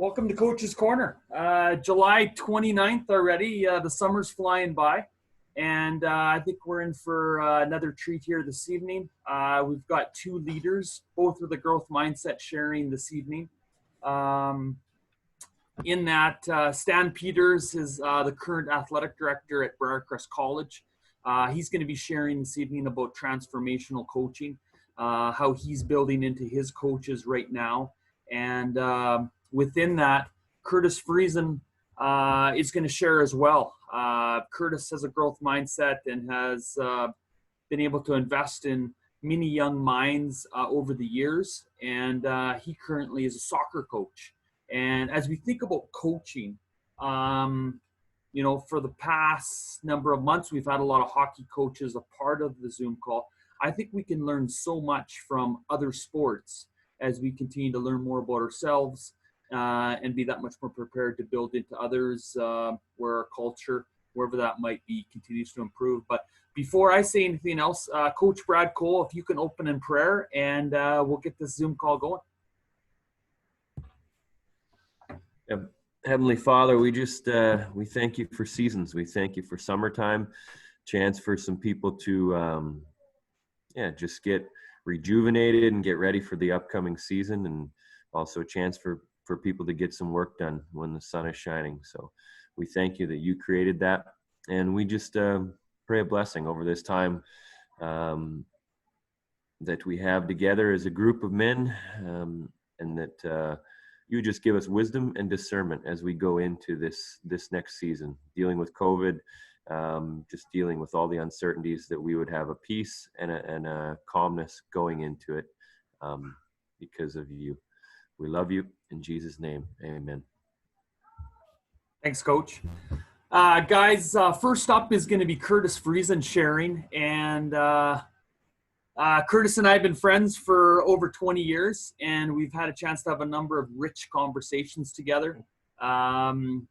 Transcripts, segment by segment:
Welcome to Coach's Corner. July 29th already. The summer's flying by. And I think we're in for another treat here this evening. We've got two leaders, both with a growth mindset, sharing this evening. In that, Stan Peters is the current athletic director at Briercrest College. He's going to be sharing this evening about transformational coaching, how he's building into his coaches right now. And within that, Curtis Friesen is going to share as well. Curtis has a growth mindset and has been able to invest in many young minds over the years. And he currently is a soccer coach. And as we think about coaching, for the past number of months, we've had a lot of hockey coaches a part of the Zoom call. I think we can learn so much from other sports as we continue to learn more about ourselves and be that much more prepared to build into others where our culture, wherever that might be, continues to improve. But before I say anything else, Coach Brad Cole, if you can open in prayer, and we'll get this Zoom call going. Heavenly Father, we just we thank you for seasons. We thank you for summertime, chance for some people to just get rejuvenated and get ready for the upcoming season, and also a chance for people to get some work done when the sun is shining. So we thank you that you created that, and we just pray a blessing over this time that we have together as a group of men, and that you just give us wisdom and discernment as we go into this next season, dealing with COVID, just dealing with all the uncertainties, that we would have a peace and a calmness going into it because of you. We love you. In Jesus' name, amen. Thanks, Coach. Guys, first up is going to be Curtis Friesen sharing. And Curtis and I have been friends for over 20 years, and we've had a chance to have a number of rich conversations together, talking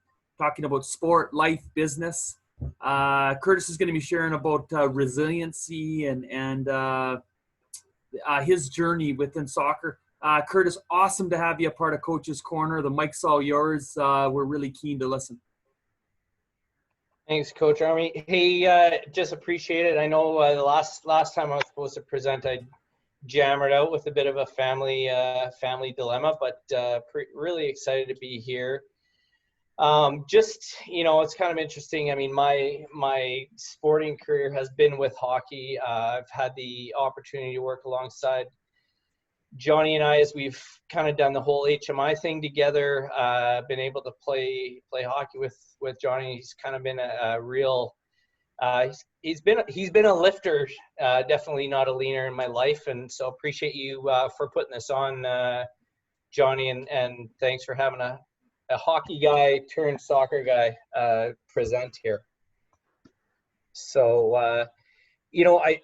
about sport, life, business. Curtis is going to be sharing about resiliency and his journey within soccer. Curtis, awesome to have you a part of Coach's Corner. The mic's all yours. We're really keen to listen. Thanks, Coach Army. Hey, just appreciate it. I know the last time I was supposed to present, I jammered out with a bit of a family dilemma, but really excited to be here. It's kind of interesting. I mean, my sporting career has been with hockey. I've had the opportunity to work alongside Johnny and I, as we've kind of done the whole HMI thing together. Been able to play hockey with Johnny. He's kind of been a real he's been a lifter, definitely not a leaner in my life, and so appreciate you for putting this on, Johnny, and thanks for having a hockey guy turned soccer guy present here. So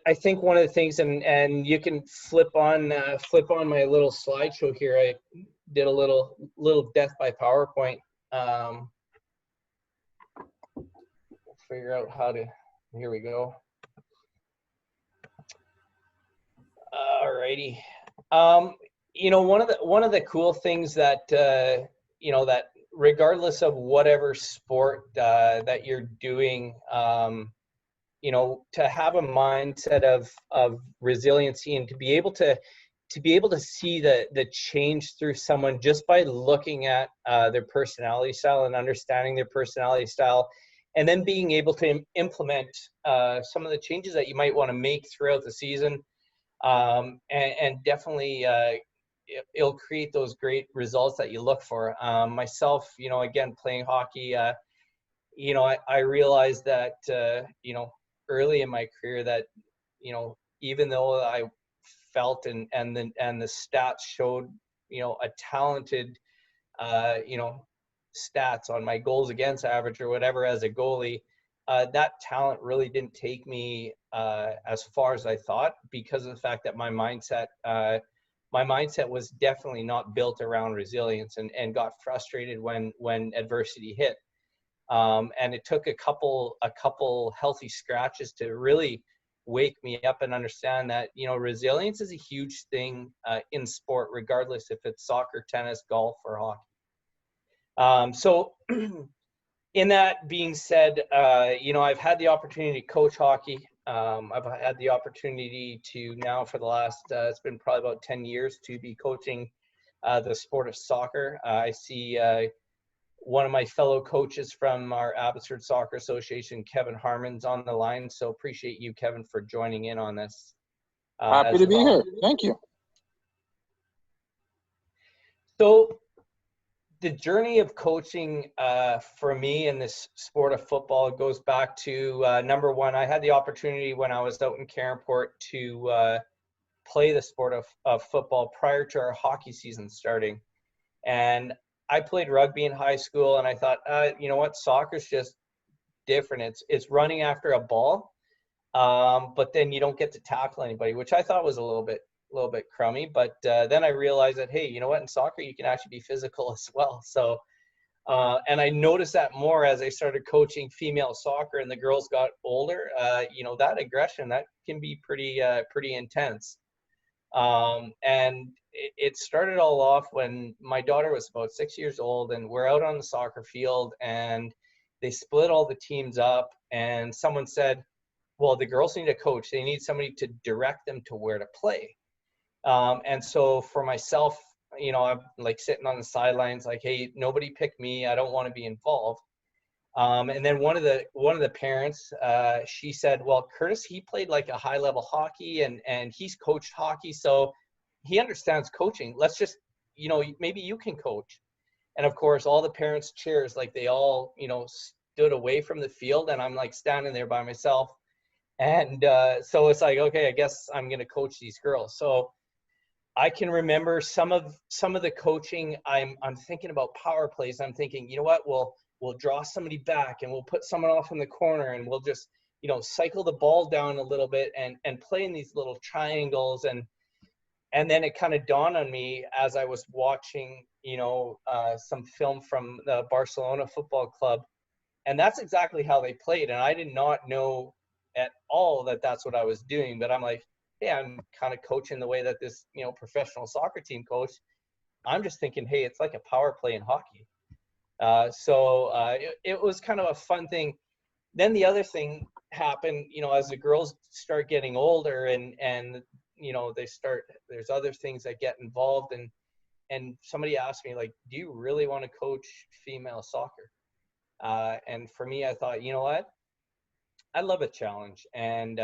I think one of the things, and you can flip on my little slideshow here. I did a little death by PowerPoint. We'll figure out how to. Here we go. Alrighty. One of the cool things that that regardless of whatever sport that you're doing, to have a mindset of resiliency, and to be able to see the change through someone just by looking at their personality style and understanding their personality style, and then being able to implement some of the changes that you might want to make throughout the season, and definitely it'll create those great results that you look for. Myself, again, playing hockey, I realized that early in my career that even though I felt and the stats showed a talented stats on my goals against average or whatever as a goalie, that talent really didn't take me as far as I thought, because of the fact that my mindset was definitely not built around resilience, and got frustrated when adversity hit. And it took a couple healthy scratches to really wake me up and understand that, resilience is a huge thing in sport, regardless if it's soccer, tennis, golf, or hockey. So in that being said, I've had the opportunity to coach hockey. I've had the opportunity to now for the last, it's been probably about 10 years to be coaching the sport of soccer. I see one of my fellow coaches from our Abbotsford Soccer Association, Kevin Harmon's on the line. So appreciate you, Kevin, for joining in on this. Happy to be here. Thank you. So the journey of coaching for me in this sport of football goes back to number one. I had the opportunity when I was out in Carenport to play the sport of football prior to our hockey season starting. And I played rugby in high school, and I thought, you know what, soccer's just different. It's running after a ball, but then you don't get to tackle anybody, which I thought was a little bit crummy. But then I realized that, hey, you know what, in soccer you can actually be physical as well. So and I noticed that more as I started coaching female soccer and the girls got older. That aggression, that can be pretty intense. And it started all off when my daughter was about 6 years old, and we're out on the soccer field, and they split all the teams up, and someone said, well, the girls need a coach. They need somebody to direct them to where to play. And so for myself, I'm like sitting on the sidelines like, hey, nobody picked me. I don't want to be involved. And then one of the parents, she said, well, Curtis, he played like a high level hockey and he's coached hockey. So he understands coaching. Let's just, maybe you can coach. And of course, all the parents' chairs, like they all, stood away from the field, and I'm like standing there by myself. And so it's like, okay, I guess I'm going to coach these girls. So I can remember some of the coaching. I'm thinking about power plays. I'm thinking, you know what, we'll draw somebody back and we'll put someone off in the corner, and we'll just, cycle the ball down a little bit and play in these little triangles. And then it kind of dawned on me as I was watching, some film from the Barcelona Football Club, and that's exactly how they played. And I did not know at all that that's what I was doing, but I'm like, hey, I'm kind of coaching the way that this, professional soccer team coached. I'm just thinking, hey, it's like a power play in hockey. So it was kind of a fun thing. Then the other thing happened, as the girls start getting older and there's other things that get involved. And somebody asked me, like, do you really want to coach female soccer? And for me, I thought, you know what? I love a challenge, and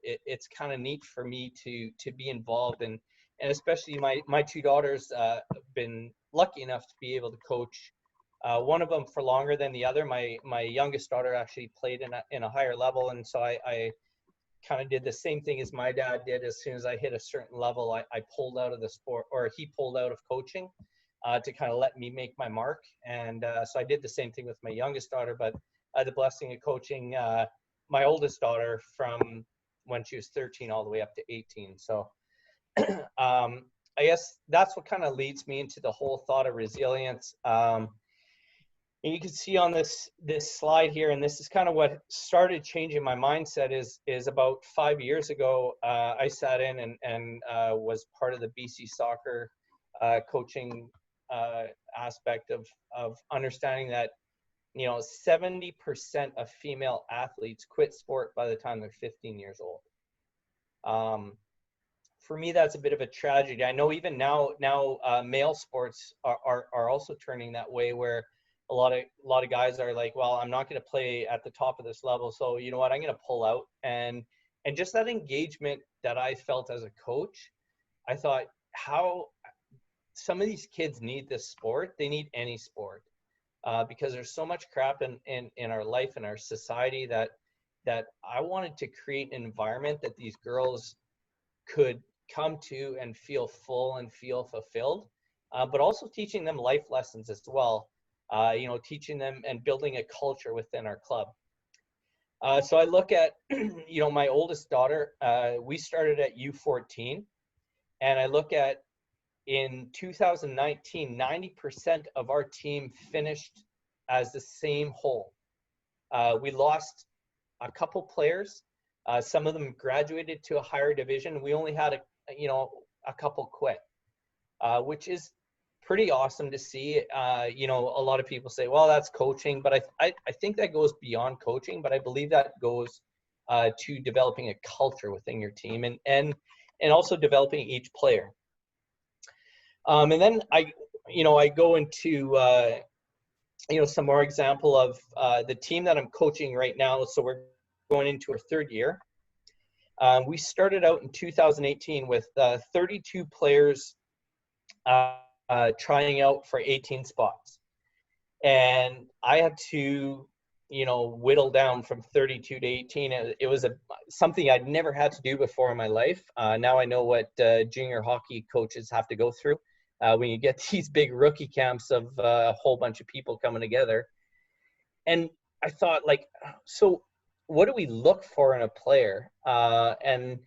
it's kind of neat for me to be involved, and especially my two daughters have been lucky enough to be able to coach. One of them for longer than the other. My youngest daughter actually played in a higher level, and so I kind of did the same thing as my dad did. As soon as I hit a certain level, I pulled out of the sport, or he pulled out of coaching to kind of let me make my mark. And so I did the same thing with my youngest daughter, but I had the blessing of coaching my oldest daughter from when she was 13 all the way up to 18. So I guess that's what kind of leads me into the whole thought of resilience. And you can see on this slide here, and this is kind of what started changing my mindset is about 5 years ago, I sat in and was part of the BC soccer coaching aspect of understanding that 70% of female athletes quit sport by the time they're 15 years old. For me, that's a bit of a tragedy. I know even now male sports are also turning that way, where a lot of guys are like, well, I'm not going to play at the top of this level, so you know what, I'm going to pull out. And just that engagement that I felt as a coach, I thought, how some of these kids need this sport. They need any sport. Because there's so much crap in our life and our society that I wanted to create an environment that these girls could come to and feel full and feel fulfilled, but also teaching them life lessons as well, teaching them and building a culture within our club. So I look at, my oldest daughter, we started at U14, and I look at in 2019, 90% of our team finished as the same whole. We lost a couple players. Some of them graduated to a higher division. We only had a couple quit, which is pretty awesome to see. You know, a lot of people say, well, that's coaching, but I think that goes beyond coaching, but I believe that goes to developing a culture within your team and also developing each player. And then I go into, some more example of the team that I'm coaching right now. So we're going into our third year. We started out in 2018 with 32 players trying out for 18 spots. And I had to, whittle down from 32 to 18. It was something I'd never had to do before in my life. Now I know what junior hockey coaches have to go through when you get these big rookie camps of a whole bunch of people coming together. And I thought, so what do we look for in a player? And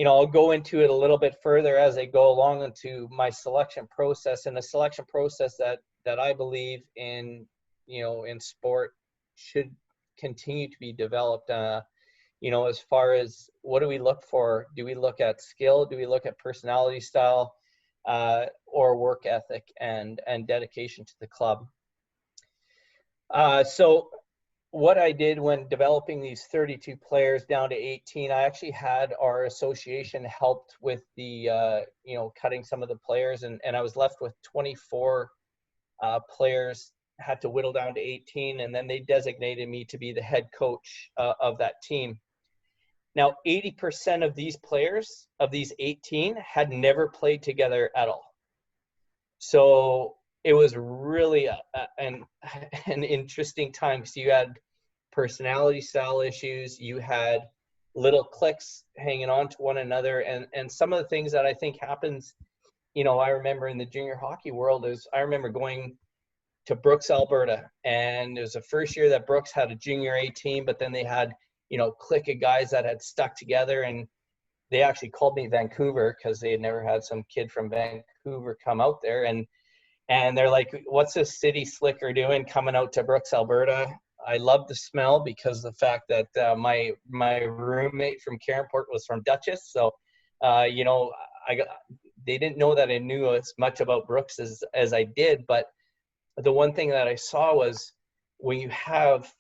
I'll go into it a little bit further as I go along into my selection process, and the selection process that I believe in, in sport should continue to be developed. As far as what do we look for? Do we look at skill? Do we look at personality style, or work ethic and dedication to the club? So what I did when developing these 32 players down to 18, I actually had our association helped with the, cutting some of the players, and I was left with 24 players, had to whittle down to 18, and then they designated me to be the head coach of that team. Now, 80% of these players, of these 18, had never played together at all. So it was really an interesting time, because you had personality style issues, you had little cliques hanging on to one another, and some of the things that I think happens, I remember in the junior hockey world is I remember going to Brooks, Alberta, and it was the first year that Brooks had a junior A team, but then they had, clique of guys that had stuck together, and they actually called me Vancouver because they had never had some kid from Vancouver come out there, and they're like, what's this city slicker doing coming out to Brooks, Alberta? I love the smell because the fact that my roommate from Carenport was from Dutchess. So, they didn't know that I knew as much about Brooks as I did. But the one thing that I saw was when you have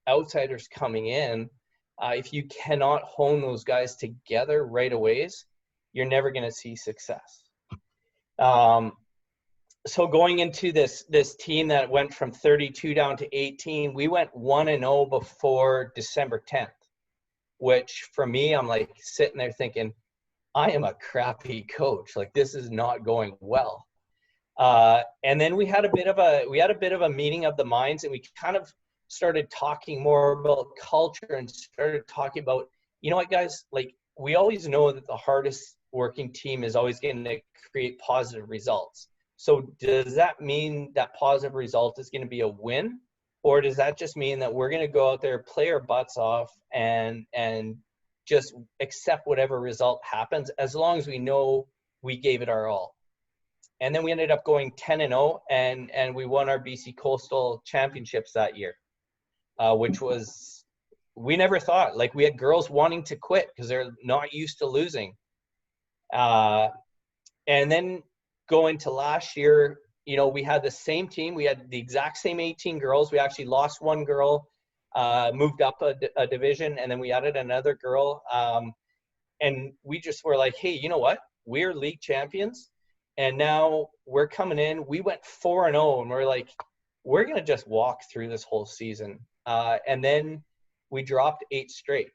outsiders coming in, if you cannot hone those guys together right away, you're never going to see success. So going into this team that went from 32 down to 18, we went 1-0 before December 10th, which for me, I'm like sitting there thinking, I am a crappy coach. Like, this is not going well. And then we had a bit of a meeting of the minds, and we kind of started talking more about culture and started talking about, you know what, guys, like, we always know that the hardest working team is always going to create positive results. So does that mean that positive result is going to be a win? Or does that just mean that we're going to go out there, play our butts off, and just accept whatever result happens, as long as we know we gave it our all? And then we ended up going 10-0, and we won our BC Coastal Championships that year, which was, we never thought, like, we had girls wanting to quit because they're not used to losing. And then going to last year, we had the same team. We had the exact same 18 girls. We actually lost one girl, moved up a division, and then we added another girl. And we just were like, hey, you know what? We're league champions. And now we're coming in. We went 4-0, and we're like, we're going to just walk through this whole season. And then we dropped 8 straight.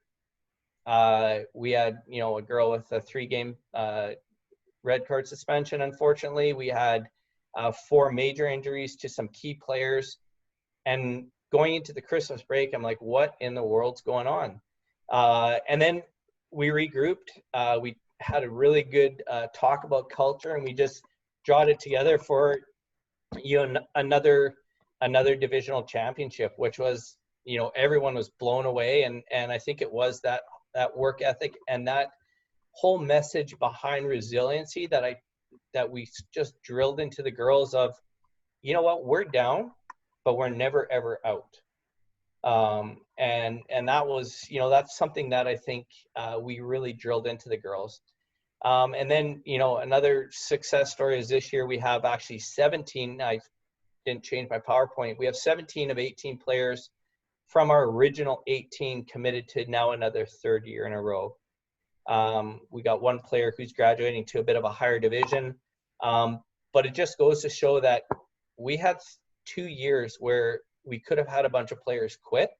We had, a girl with a 3-game red card suspension, unfortunately. We had 4 major injuries to some key players. And going into the Christmas break, I'm like, what in the world's going on? And then we regrouped. We had a really good talk about culture, and we just drawed it together for another divisional championship, which was, everyone was blown away, and I think it was that work ethic and that whole message behind resiliency that we just drilled into the girls of, you know what, we're down, but we're never ever out. And that was, that's something that I think we really drilled into the girls. And then, another success story is this year we have actually 17. I didn't change my PowerPoint. We have 17 of 18 players from our original 18 committed to now another third year in a row. We got one player who's graduating to a bit of a higher division. But it just goes to show that we had 2 years where we could have had a bunch of players quit,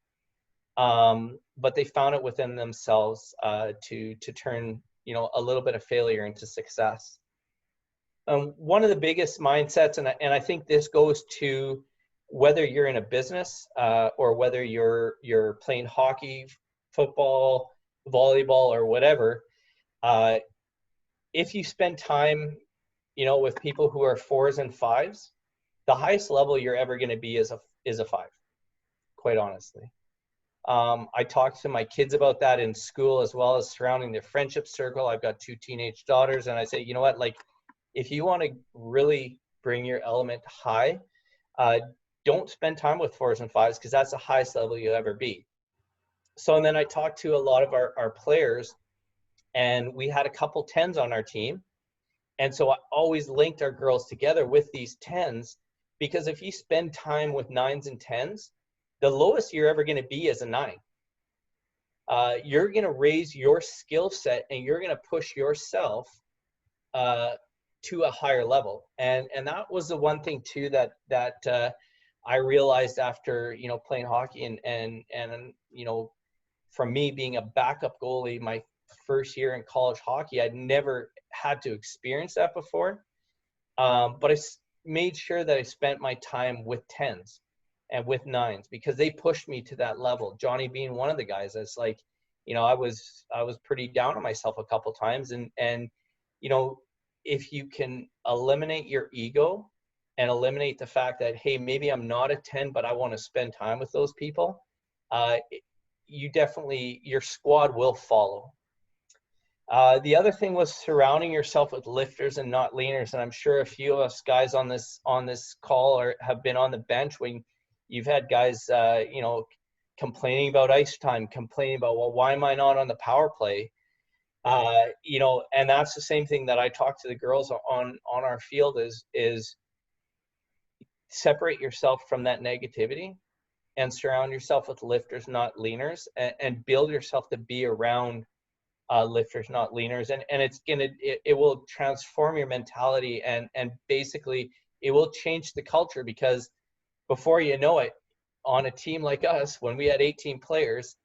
but they found it within themselves to turn a little bit of failure into success. One of the biggest mindsets, and I think this goes to whether you're in a business or whether you're playing hockey, football, volleyball, or whatever, if you spend time with people who are 4s and 5s, the highest level you're ever going to be is a 5, quite honestly. I talk to my kids about that in school, as well as surrounding their friendship circle. I've got 2 teenage daughters, and I say, you know what, like, if you want to really bring your element high, don't spend time with 4s and 5s, because that's the highest level you'll ever be. So, and then I talked to a lot of our players, and we had a couple 10s on our team. And so I always linked our girls together with these 10s, because if you spend time with 9s and 10s, the lowest you're ever going to be is a 9. You're going to raise your skill set, and you're going to push yourself to a higher level. And that was the one thing too that I realized after playing hockey, and from me being a backup goalie my first year in college hockey, I'd never had to experience that before. But I made sure that I spent my time with 10s and with 9s, because they pushed me to that level. Johnny being one of the guys that's like, I was pretty down on myself a couple times, and if you can eliminate your ego and eliminate the fact that, hey, maybe I'm not a 10, but I want to spend time with those people, your squad will follow. The other thing was surrounding yourself with lifters and not leaners. And I'm sure a few of us guys on this call have been on the bench when you've had guys, complaining about ice time, complaining about, well, why am I not on the power play? And that's the same thing that I talk to the girls on our field is separate yourself from that negativity and surround yourself with lifters, not leaners, and build yourself to be around lifters, not leaners. And it will transform your mentality, and basically it will change the culture, because before you know it, on a team like us, when we had 18 players,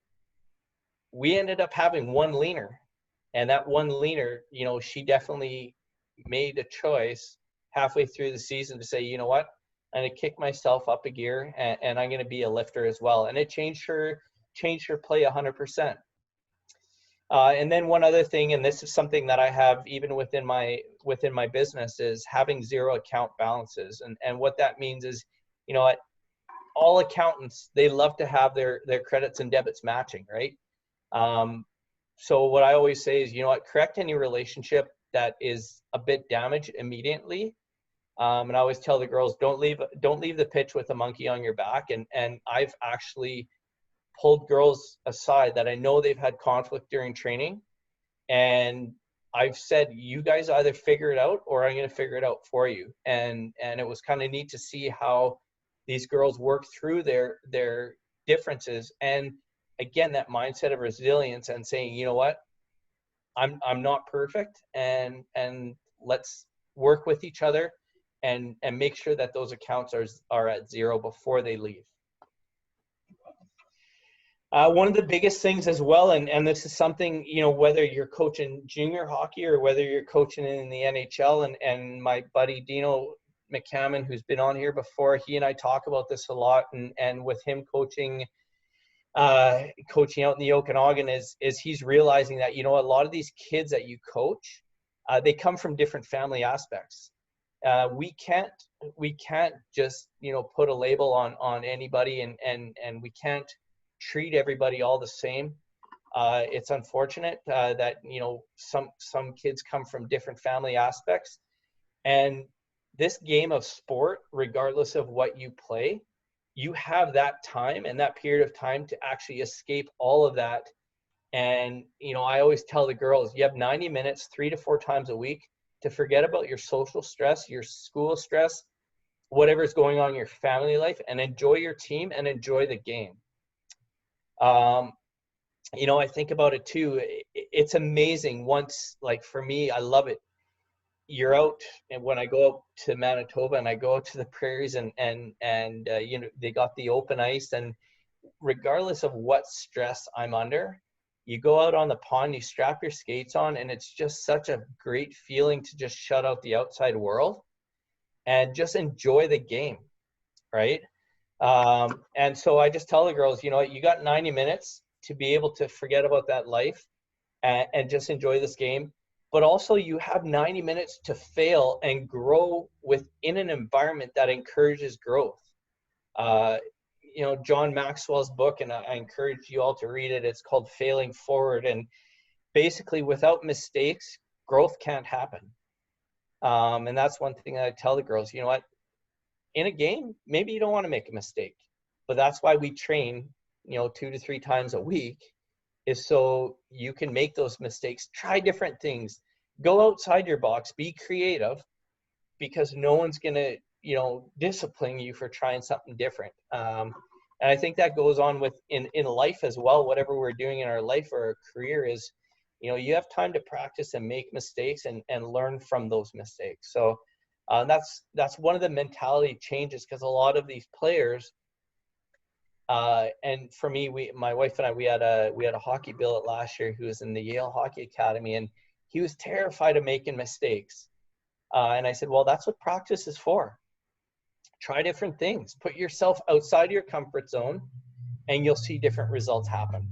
we ended up having one leaner. And that one leaner, she definitely made a choice halfway through the season to say, you know what, I'm going to kick myself up a gear, and I'm going to be a lifter as well. And it changed her play 100%. And then one other thing, and this is something that I have even within my business, is having 0 account balances. And what that means is, all accountants, they love to have their credits and debits matching, right? So what I always say is, correct any relationship that is a bit damaged immediately. And I always tell the girls, don't leave the pitch with a monkey on your back. And I've actually pulled girls aside that I know they've had conflict during training, and I've said, you guys either figure it out, or I'm going to figure it out for you. And it was kind of neat to see how these girls work through their differences. And again, that mindset of resilience and saying, you know what, I'm not perfect, and let's work with each other and make sure that those accounts are at 0 before they leave. One of the biggest things as well, and this is something, whether you're coaching junior hockey or whether you're coaching in the NHL, and my buddy Dino McCammon, who's been on here before, he and I talk about this a lot, and with him coaching out in the Okanagan, is he's realizing that, a lot of these kids that you coach, they come from different family aspects. We can't just, put a label on anybody, and we can't treat everybody all the same. It's unfortunate that some kids come from different family aspects, and this game of sport, regardless of what you play, you have that time and that period of time to actually escape all of that And, I always tell the girls, you have 90 minutes, 3 to 4 times a week to forget about your social stress, your school stress, whatever's going on in your family life, and enjoy your team and enjoy the game. I think about it too. It's amazing once, like for me, I love it. You're out, and when I go up to Manitoba and I go out to the prairies and they got the open ice, and regardless of what stress I'm under, you go out on the pond, you strap your skates on, and it's just such a great feeling to just shut out the outside world and just enjoy the game, right? And so I just tell the girls, you got 90 minutes to be able to forget about that life and just enjoy this game. But also you have 90 minutes to fail and grow within an environment that encourages growth. John Maxwell's book, and I encourage you all to read it. It's called Failing Forward. And basically without mistakes, growth can't happen. And that's one thing that I tell the girls, you know what, in a game, maybe you don't want to make a mistake, but that's why we train, 2 to 3 times a week, is so you can make those mistakes, try different things, go outside your box, be creative, because no one's going to, discipline you for trying something different. And I think that goes on with in life as well. Whatever we're doing in our life or our career is, you have time to practice and make mistakes and learn from those mistakes. So that's one of the mentality changes, because a lot of these players, and for me, my wife and I, we had a hockey billet last year who was in the Yale Hockey Academy, and he was terrified of making mistakes. And I said, well, that's what practice is for. Try different things, put yourself outside your comfort zone, and you'll see different results happen.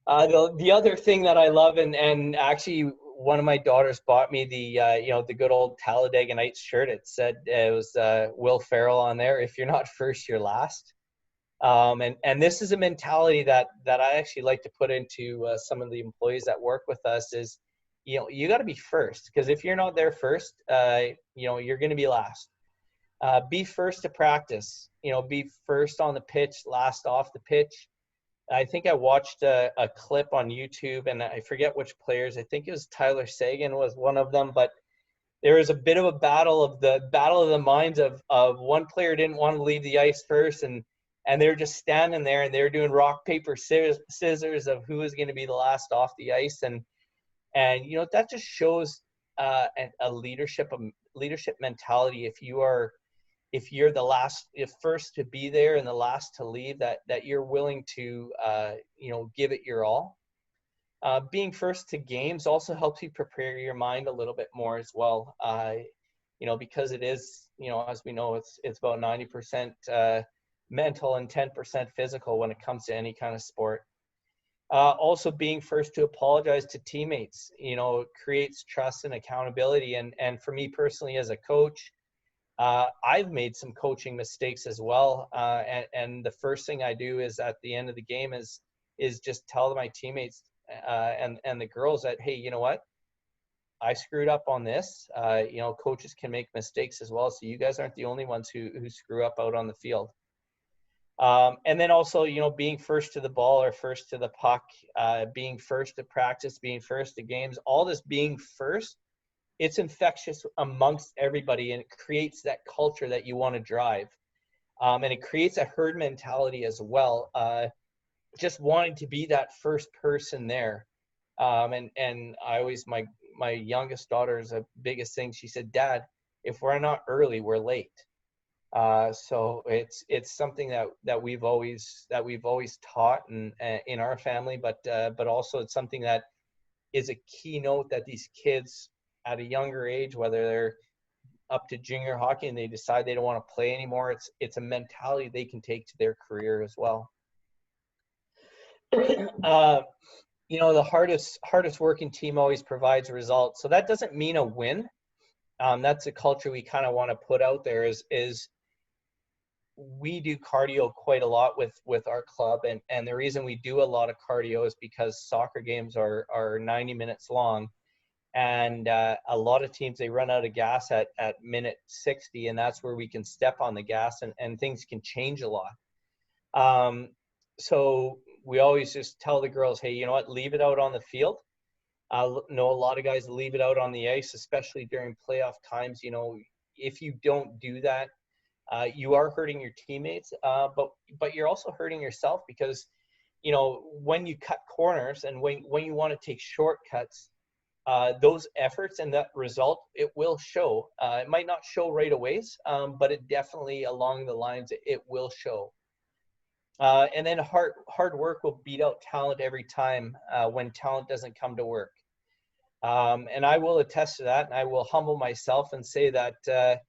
The other thing that I love, and actually one of my daughters bought me the good old Talladega Nights shirt. It said, it was Will Ferrell on there. If you're not first, you're last. And this is a mentality that I actually like to put into some of the employees that work with us is, you got to be first, because if you're not there first, you're going to be last. Be first to practice, be first on the pitch, last off the pitch. I think I watched a clip on YouTube, and I forget which players. I think it was Tyler Sagan was one of them, but there was a bit of a battle of the minds of one player didn't want to leave the ice first, and they were just standing there, and they were doing rock, paper, scissors of who was going to be the last off the ice. And that just shows a leadership mentality. If you're the first to be there and the last to leave, that you're willing to give it your all. Being first to games also helps you prepare your mind a little bit more as well. Because it is, as we know, it's about 90% mental and 10% physical when it comes to any kind of sport. Also being first to apologize to teammates, creates trust and accountability. And for me personally as a coach, I've made some coaching mistakes as well. And the first thing I do is at the end of the game is just tell my teammates and the girls that, hey, you know what? I screwed up on this. Coaches can make mistakes as well. So you guys aren't the only ones who screw up out on the field. And then also, being first to the ball or first to the puck, being first to practice, being first to games, all this being first, it's infectious amongst everybody, and it creates that culture that you want to drive. And it creates a herd mentality as well. Just wanting to be that first person there. And I always, my youngest daughter is the biggest thing. She said, Dad, if we're not early, we're late. So it's something that we've always taught in our family, but also it's something that is a keynote that these kids at a younger age, whether they're up to junior hockey and they decide they don't want to play anymore, it's a mentality they can take to their career as well. The hardest working team always provides results. So that doesn't mean a win. That's a culture we kind of want to put out there is we do cardio quite a lot with our club. And the reason we do a lot of cardio is because soccer games are 90 minutes long. And a lot of teams, they run out of gas at minute 60, and that's where we can step on the gas and things can change a lot. So we always just tell the girls, hey, you know what, leave it out on the field. I know a lot of guys leave it out on the ice, especially during playoff times. You know, if you don't do that, you are hurting your teammates, but you're also hurting yourself, because, you know, when you cut corners and when you want to take shortcuts, those efforts and that result, it will show. It might not show right away, but it definitely along the lines, it will show. And then hard work will beat out talent every time when talent doesn't come to work. And I will attest to that, and I will humble myself and say that,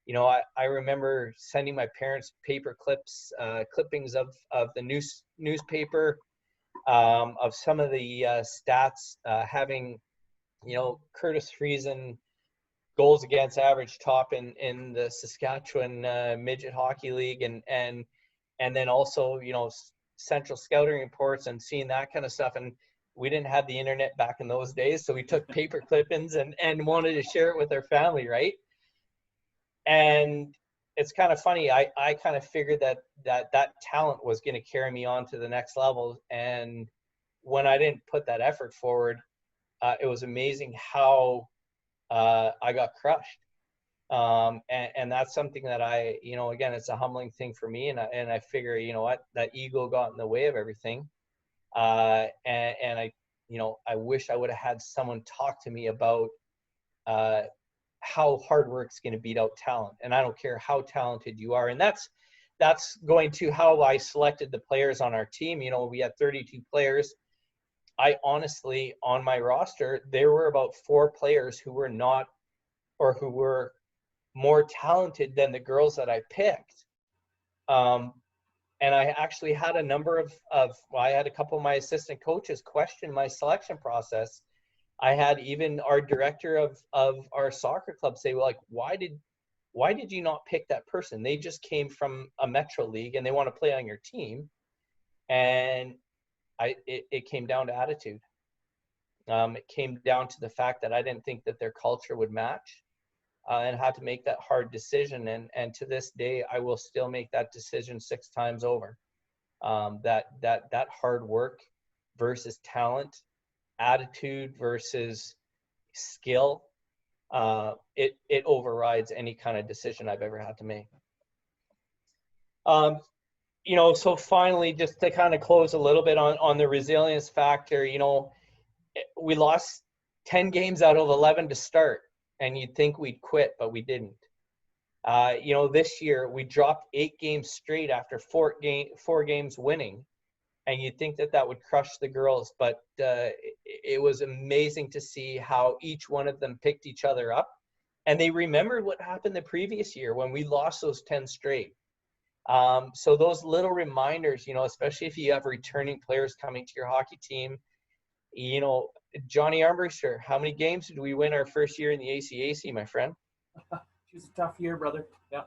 you know, I remember sending my parents paper clippings of the newspaper, of some of the stats, having, you know, Curtis Friesen goals against average top in the Saskatchewan Midget Hockey League, and then also, you know, central scouting reports and seeing that kind of stuff. And we didn't have the internet back in those days, so we took paper clippings and wanted to share it with our family, right? And it's kind of funny. I kind of figured that talent was going to carry me on to the next level. And when I didn't put that effort forward, it was amazing how I got crushed. And that's something that I, you know, again, it's a humbling thing for me. And I figure, you know what, that ego got in the way of everything. And I, you know, I wish I would have had someone talk to me about how hard work's going to beat out talent. And I don't care how talented you are. And that's going to how I selected the players on our team. You know, we had 32 players. I honestly, on my roster, there were about 4 players who were not, or who were more talented than the girls that I picked. And I actually had a number of I had a couple of my assistant coaches question my selection process. I had even our director of our soccer club say, well, like, why did you not pick that person? They just came from a Metro League and they want to play on your team. And it came down to attitude. It came down to the fact that I didn't think that their culture would match, and had to make that hard decision. And to this day, I will still make that decision 6 times over. That hard work versus talent, attitude versus skill, it overrides any kind of decision I've ever had to make. You know, so finally, just to kind of close a little bit on the resilience factor, you know, we lost 10 games out of 11 to start, and you'd think we'd quit, but we didn't. You know, this year we dropped 8 games straight after 4 games winning, and you'd think that would crush the girls, but it was amazing to see how each one of them picked each other up, and they remembered what happened the previous year when we lost those 10 straight. So those little reminders, you know, especially if you have returning players coming to your hockey team, you know, Johnny Armbruster, how many games did we win our first year in the ACAC, my friend? It was a tough year, brother. Yeah.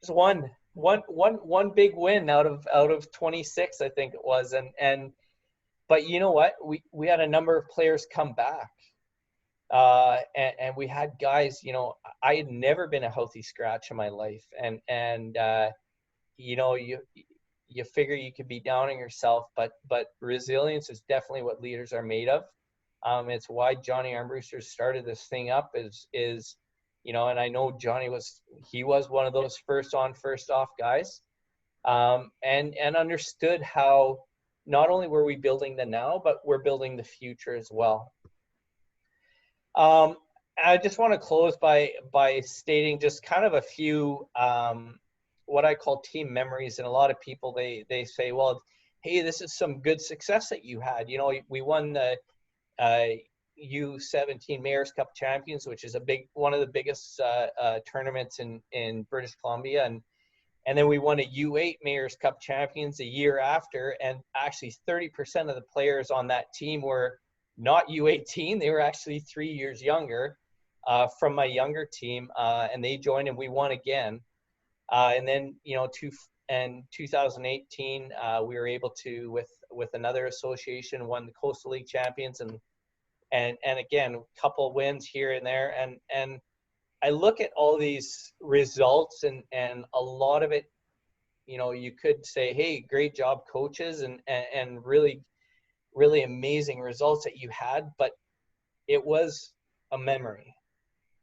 Just one big win out of 26, I think it was. But you know what? We had a number of players come back. And we had guys, you know, I had never been a healthy scratch in my life. And you know, you figure you could be down on yourself, but resilience is definitely what leaders are made of. It's why Johnny Armbruster started this thing up is, you know, and I know Johnny was one of those first on, first off guys, and understood how not only were we building the now, but we're building the future as well. I just want to close by stating just kind of a few what I call team memories. And a lot of people, they say, well, hey, this is some good success that you had. You know, we won the U17 Mayor's Cup Champions, which is one of the biggest tournaments in British Columbia, and then we won a U8 Mayor's Cup Champions a year after, and actually 30% of the players on that team were not U18. They were actually 3 years younger from my younger team, and they joined and we won again. And then, you know, 2018, we were able to, with another association, won the Coastal League Champions, and again, a couple of wins here and there. And I look at all these results, and a lot of it you could say, hey, great job, coaches, and really, really amazing results that you had, but it was a memory,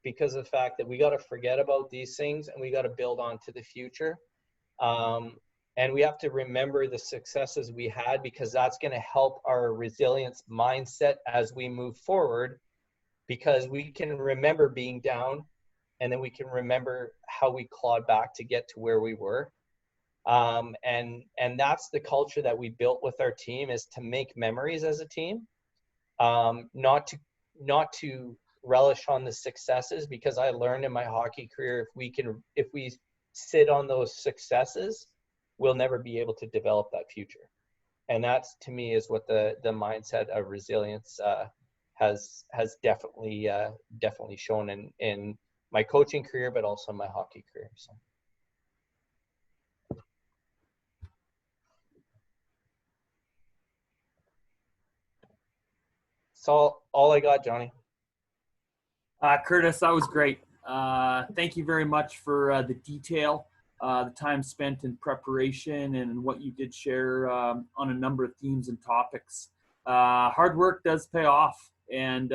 because of the fact that we got to forget about these things and we got to build on to the future. And we have to remember the successes we had, because that's going to help our resilience mindset as we move forward, because we can remember being down, and then we can remember how we clawed back to get to where we were. And that's the culture that we built with our team, is to make memories as a team, not to relish on the successes, because I learned in my hockey career, if we sit on those successes, we'll never be able to develop that future. And that's, to me, is what the mindset of resilience has definitely shown in my coaching career, but also my hockey career. So all I got, Johnny. Curtis, that was great. Thank you very much for the detail, the time spent in preparation, and what you did share on a number of themes and topics. Hard work does pay off, and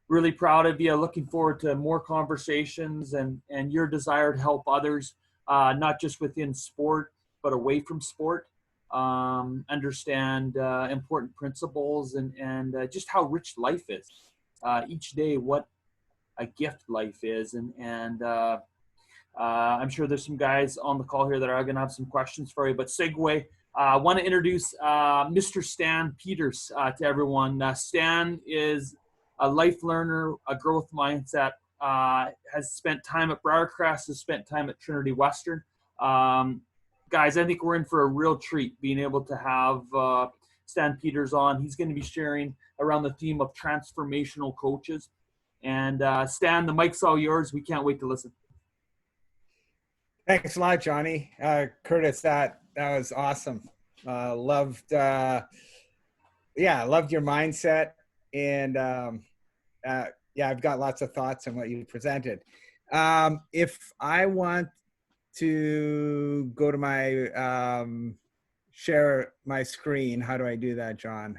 really proud of you. Looking forward to more conversations and your desire to help others, not just within sport, but away from sport. Understand important principles and just how rich life is. Each day, what a gift life is, and I'm sure there's some guys on the call here that are going to have some questions for you. But segue, I want to introduce Mr. Stan Peters to everyone. Stan is a life learner, a growth mindset. Has spent time at Briercrest, has spent time at Trinity Western. Guys, I think we're in for a real treat being able to have Stan Peters on. He's going to be sharing around the theme of transformational coaches. And Stan, the mic's all yours. We can't wait to listen. Thanks a lot, Johnny. Curtis, that was awesome. Loved your mindset, and I've got lots of thoughts on what you presented. If I want to go to my share my screen, how do I do that, John?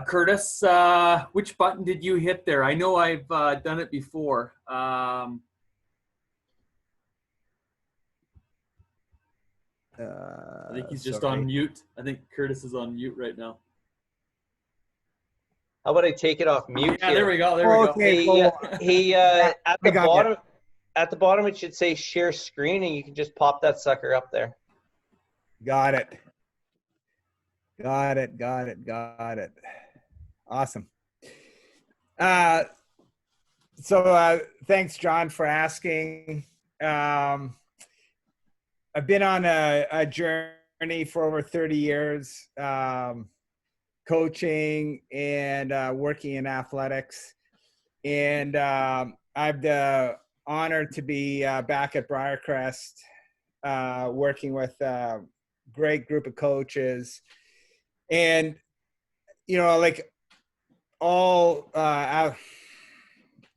Curtis, which button did you hit there? I know I've done it before. I think he's just on mute. I think Curtis is on mute right now. How about I take it off mute? Yeah, here? there we go. There we go. Hey, at the bottom, it should say share screen, and you can just pop that sucker up there. Got it. Awesome. So thanks, John, for asking. I've been on a journey for over 30 years, coaching and working in athletics. And I have the honor to be back at Briercrest, working with a great group of coaches. And, like all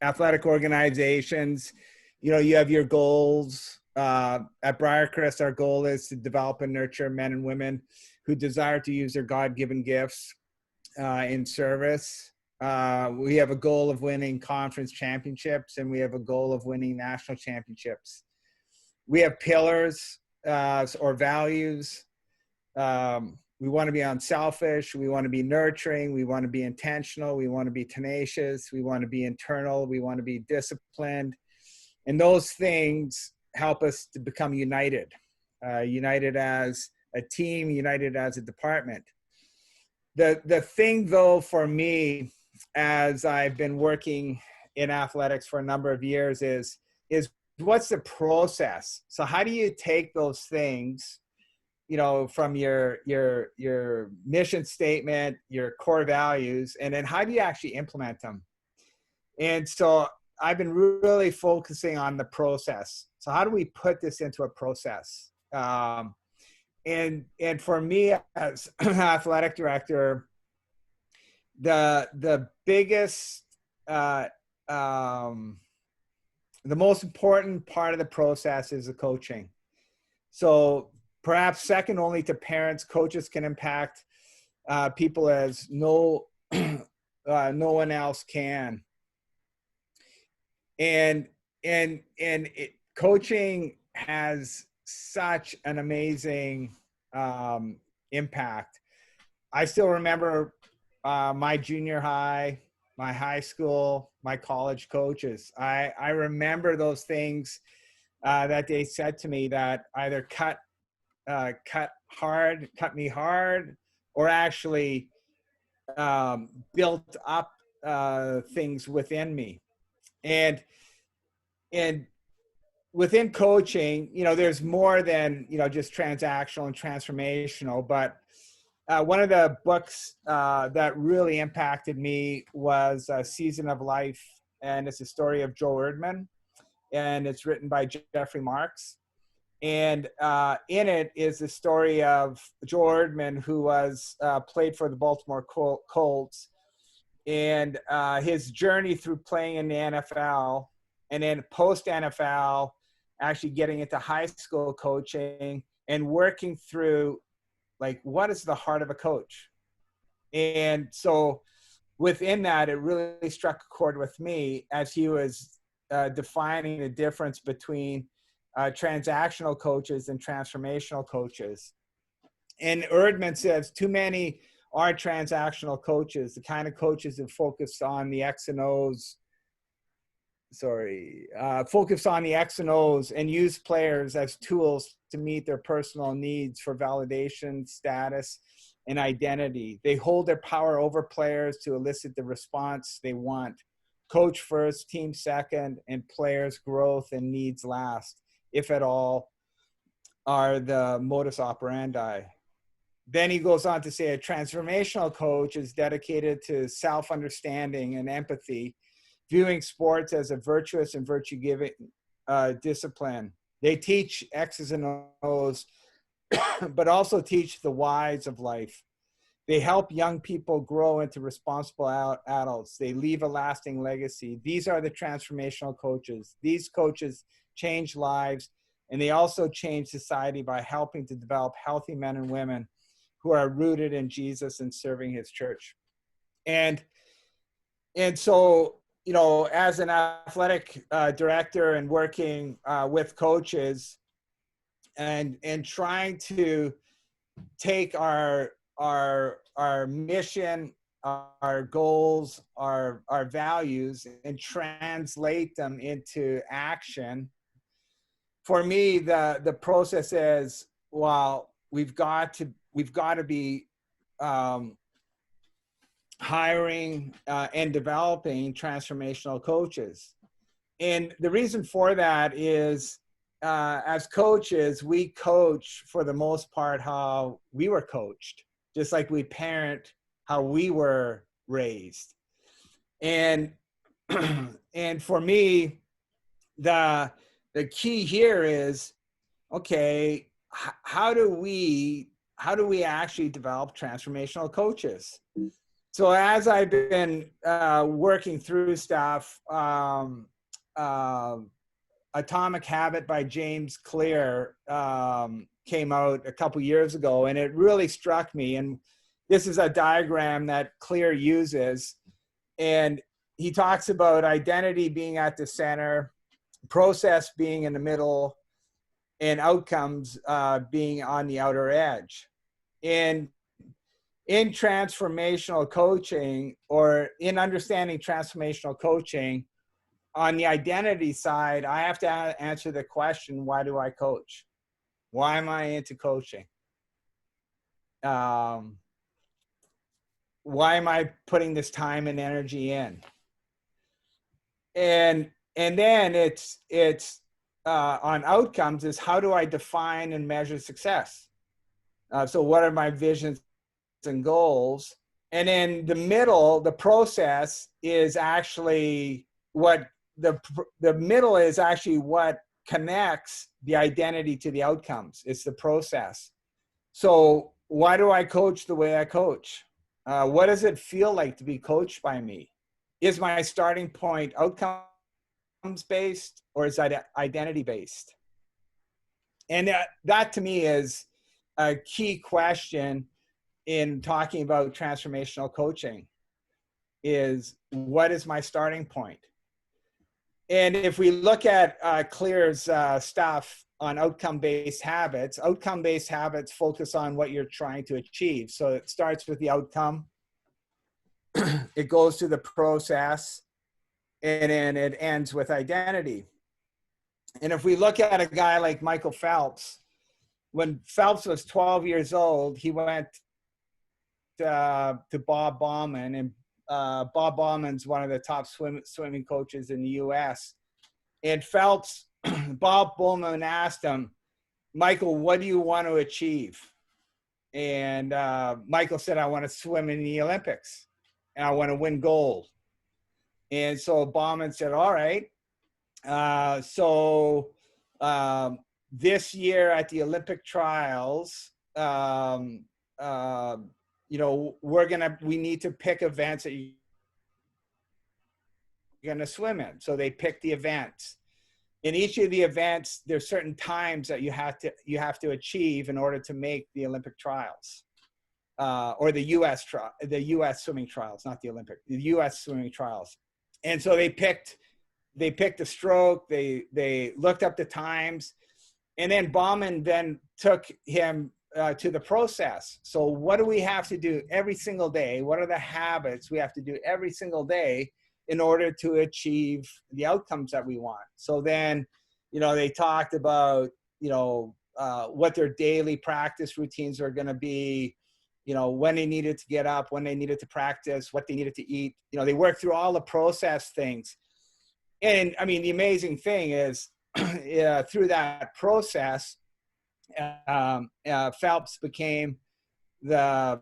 athletic organizations, you have your goals. At Briercrest, our goal is to develop and nurture men and women who desire to use their God-given gifts in service. We have a goal of winning conference championships, and we have a goal of winning national championships. We have pillars or values. We want to be unselfish. We want to be nurturing. We want to be intentional. We want to be tenacious. We want to be internal. We want to be disciplined. And those things help us to become united, united as a team, united as a department. The thing, though, for me, as I've been working in athletics for a number of years is what's the process? So how do you take those things, from your mission statement, your core values, and then how do you actually implement them? And so I've been really focusing on the process. So how do we put this into a process? And for me as athletic director, the biggest the most important part of the process is the coaching. So perhaps second only to parents, coaches can impact people as no one else can. And coaching has such an amazing impact. I still remember my junior high, my high school, my college coaches. I remember those things that they said to me that either cut me hard, or actually built up things within me. And within coaching, there's more than, just transactional and transformational, but one of the books that really impacted me was Season of Life, and it's a story of Joe Erdman, and it's written by Jeffrey Marks. And in it is the story of Joe Erdman, who was played for the Baltimore Colts, and his journey through playing in the NFL, and then post-NFL, actually getting into high school coaching and working through, like, what is the heart of a coach? And so within that, it really struck a chord with me as he was defining the difference between transactional coaches and transformational coaches. And Erdman says too many are transactional coaches, the kind of coaches that focus on the X and O's, focus on the X and O's and use players as tools to meet their personal needs for validation, status, and identity. They hold their power over players to elicit the response they want. Coach first, team second, and players' growth and needs last, if at all, are the modus operandi. Then he goes on to say a transformational coach is dedicated to self-understanding and empathy, viewing sports as a virtuous and virtue-giving discipline. They teach X's and O's, but also teach the whys of life. They help young people grow into responsible adults. They leave a lasting legacy. These are the transformational coaches. These coaches change lives, and they also change society by helping to develop healthy men and women who are rooted in Jesus and serving his church. And so, as an athletic director and working with coaches and trying to take our mission, our goals, our values, and translate them into action, for me, the process is, well, we've got to be hiring and developing transformational coaches. And the reason for that is, as coaches, we coach for the most part how we were coached, just like we parent how we were raised. And and for me, the key here is, okay, how do we actually develop transformational coaches? So as I've been working through stuff, Atomic Habit by James Clear came out a couple years ago, and it really struck me. And this is a diagram that Clear uses, and he talks about identity being at the center, process being in the middle, and outcomes being on the outer edge. And in transformational coaching, or in understanding transformational coaching, on the identity side, I have to answer the question, why do I coach? Why am I into coaching? Why am I putting this time and energy in? And then it's on outcomes is, how do I define and measure success? So what are my visions and goals? And in the middle, the process is actually what the middle is actually what connects the identity to the outcomes. It's the process. So why do I coach the way I coach? What does it feel like to be coached by me? Is my starting point outcome based or is that identity based? And that to me is a key question in talking about transformational coaching, is what is my starting point? And if we look at Clear's stuff on outcome-based habits focus on what you're trying to achieve. So it starts with the outcome, it goes to the process, and then it ends with identity. And if we look at a guy like Michael Phelps, when Phelps was 12 years old, he went to Bob Bauman, and Bob Bauman's one of the top swimming coaches in the US. And Phelps, Bob Bauman asked him, Michael, what do you want to achieve? And Michael said, I want to swim in the Olympics and I want to win gold. And so Bauman said, all right. This year at the Olympic trials, you know, we need to pick events that you're going to swim in. So they picked the events. In each of the events, there's certain times that you have to achieve in order to make the Olympic trials, or the U.S. swimming trials, not the Olympic, the U.S. swimming trials. And so they picked the stroke. They looked up the times, and then Bauman then took him to the process. So what do we have to do every single day? What are the habits we have to do every single day in order to achieve the outcomes that we want? So then, you know, they talked about, you know, what their daily practice routines are going to be, you know, when they needed to get up, when they needed to practice, what they needed to eat. You know, they worked through all the process things. And I mean, the amazing thing is through that process, Phelps became the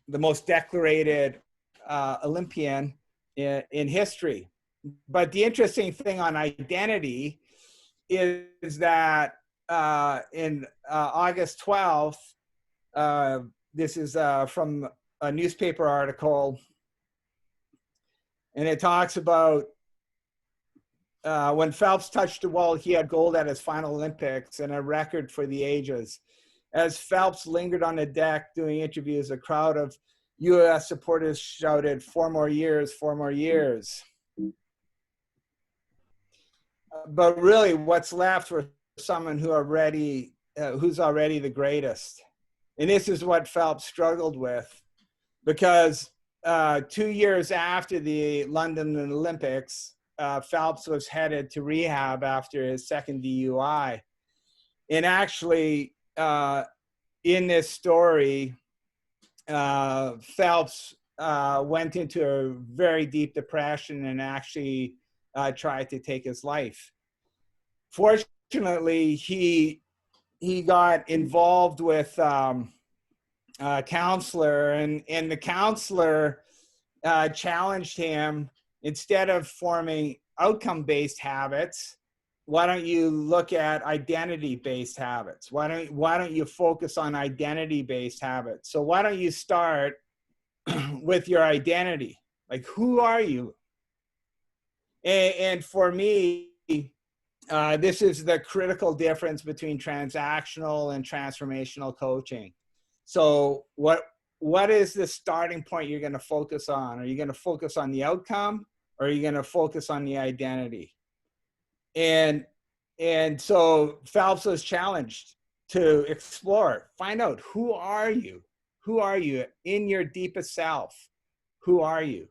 most decorated Olympian in history. But the interesting thing on identity is that in August 12th, this is from a newspaper article, and it talks about when Phelps touched the wall, he had gold at his final Olympics and a record for the ages. As Phelps lingered on the deck doing interviews, a crowd of U.S. supporters shouted, 4 more years, 4 more years. But really, what's left for someone who's already the greatest? And this is what Phelps struggled with, because 2 years after the London Olympics, Phelps was headed to rehab after his second DUI. And actually, in this story, Phelps went into a very deep depression and actually tried to take his life. Fortunately, he got involved with a counselor, and the counselor challenged him, instead of forming outcome-based habits, why don't you look at identity-based habits? Why don't you focus on identity-based habits? So why don't you start with your identity? Like, who are you? And for me, this is the critical difference between transactional and transformational coaching. So what is the starting point you're going to focus on? Are you going to focus on the outcome, or are you going to focus on the identity? And so Phelps was challenged to explore, find out, who are you? Who are you in your deepest self? Who are you?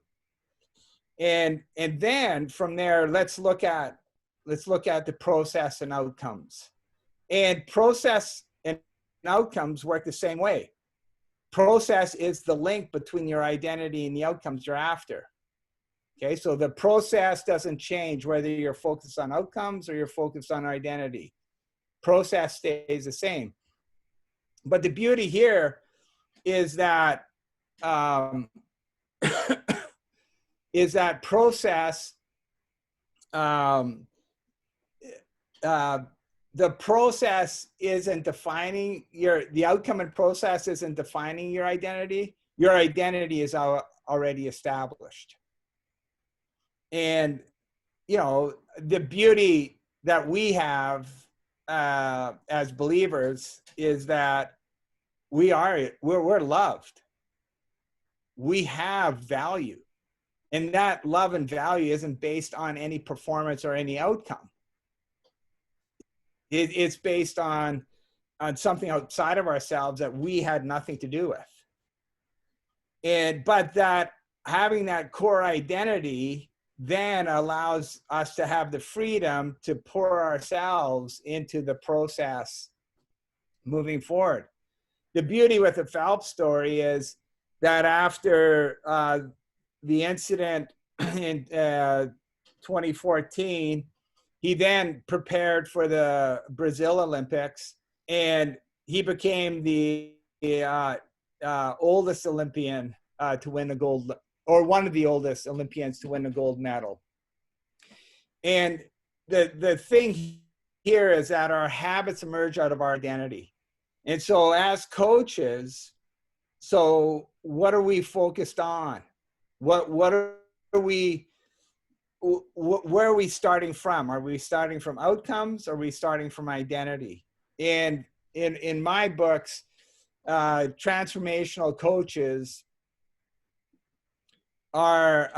And then from there, let's look at the process and outcomes. And process and outcomes work the same way. Process is the link between your identity and the outcomes you're after. Okay, so the process doesn't change whether you're focused on outcomes or you're focused on identity. Process stays the same. But the beauty here is that process, the process isn't defining the outcome, and process isn't defining your identity. Your identity is already established. And the beauty that we have as believers is that we're loved. We have value, and that love and value isn't based on any performance or any outcome. It's based on something outside of ourselves that we had nothing to do with. But that having that core identity then allows us to have the freedom to pour ourselves into the process moving forward. The beauty with the Phelps story is that after the incident in 2014, he then prepared for the Brazil Olympics, and he became the oldest Olympian to win the gold, or one of the oldest Olympians to win a gold medal. And the thing here is that our habits emerge out of our identity. And so as coaches, so what are we focused on? What are we, where are we starting from? Are we starting from outcomes? Or are we starting from identity? And in my books, transformational coaches are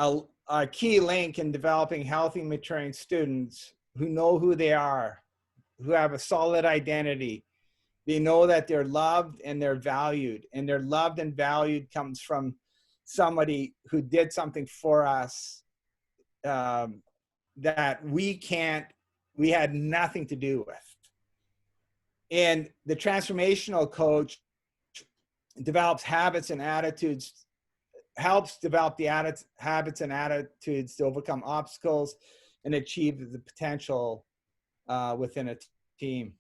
a key link in developing healthy, maturing students who know who they are, who have a solid identity. They know that they're loved and they're valued, and they're loved and valued comes from somebody who did something for us that we had nothing to do with. And the transformational coach develops habits and attitudes, helps develop the habits and attitudes to overcome obstacles and achieve the potential within a team.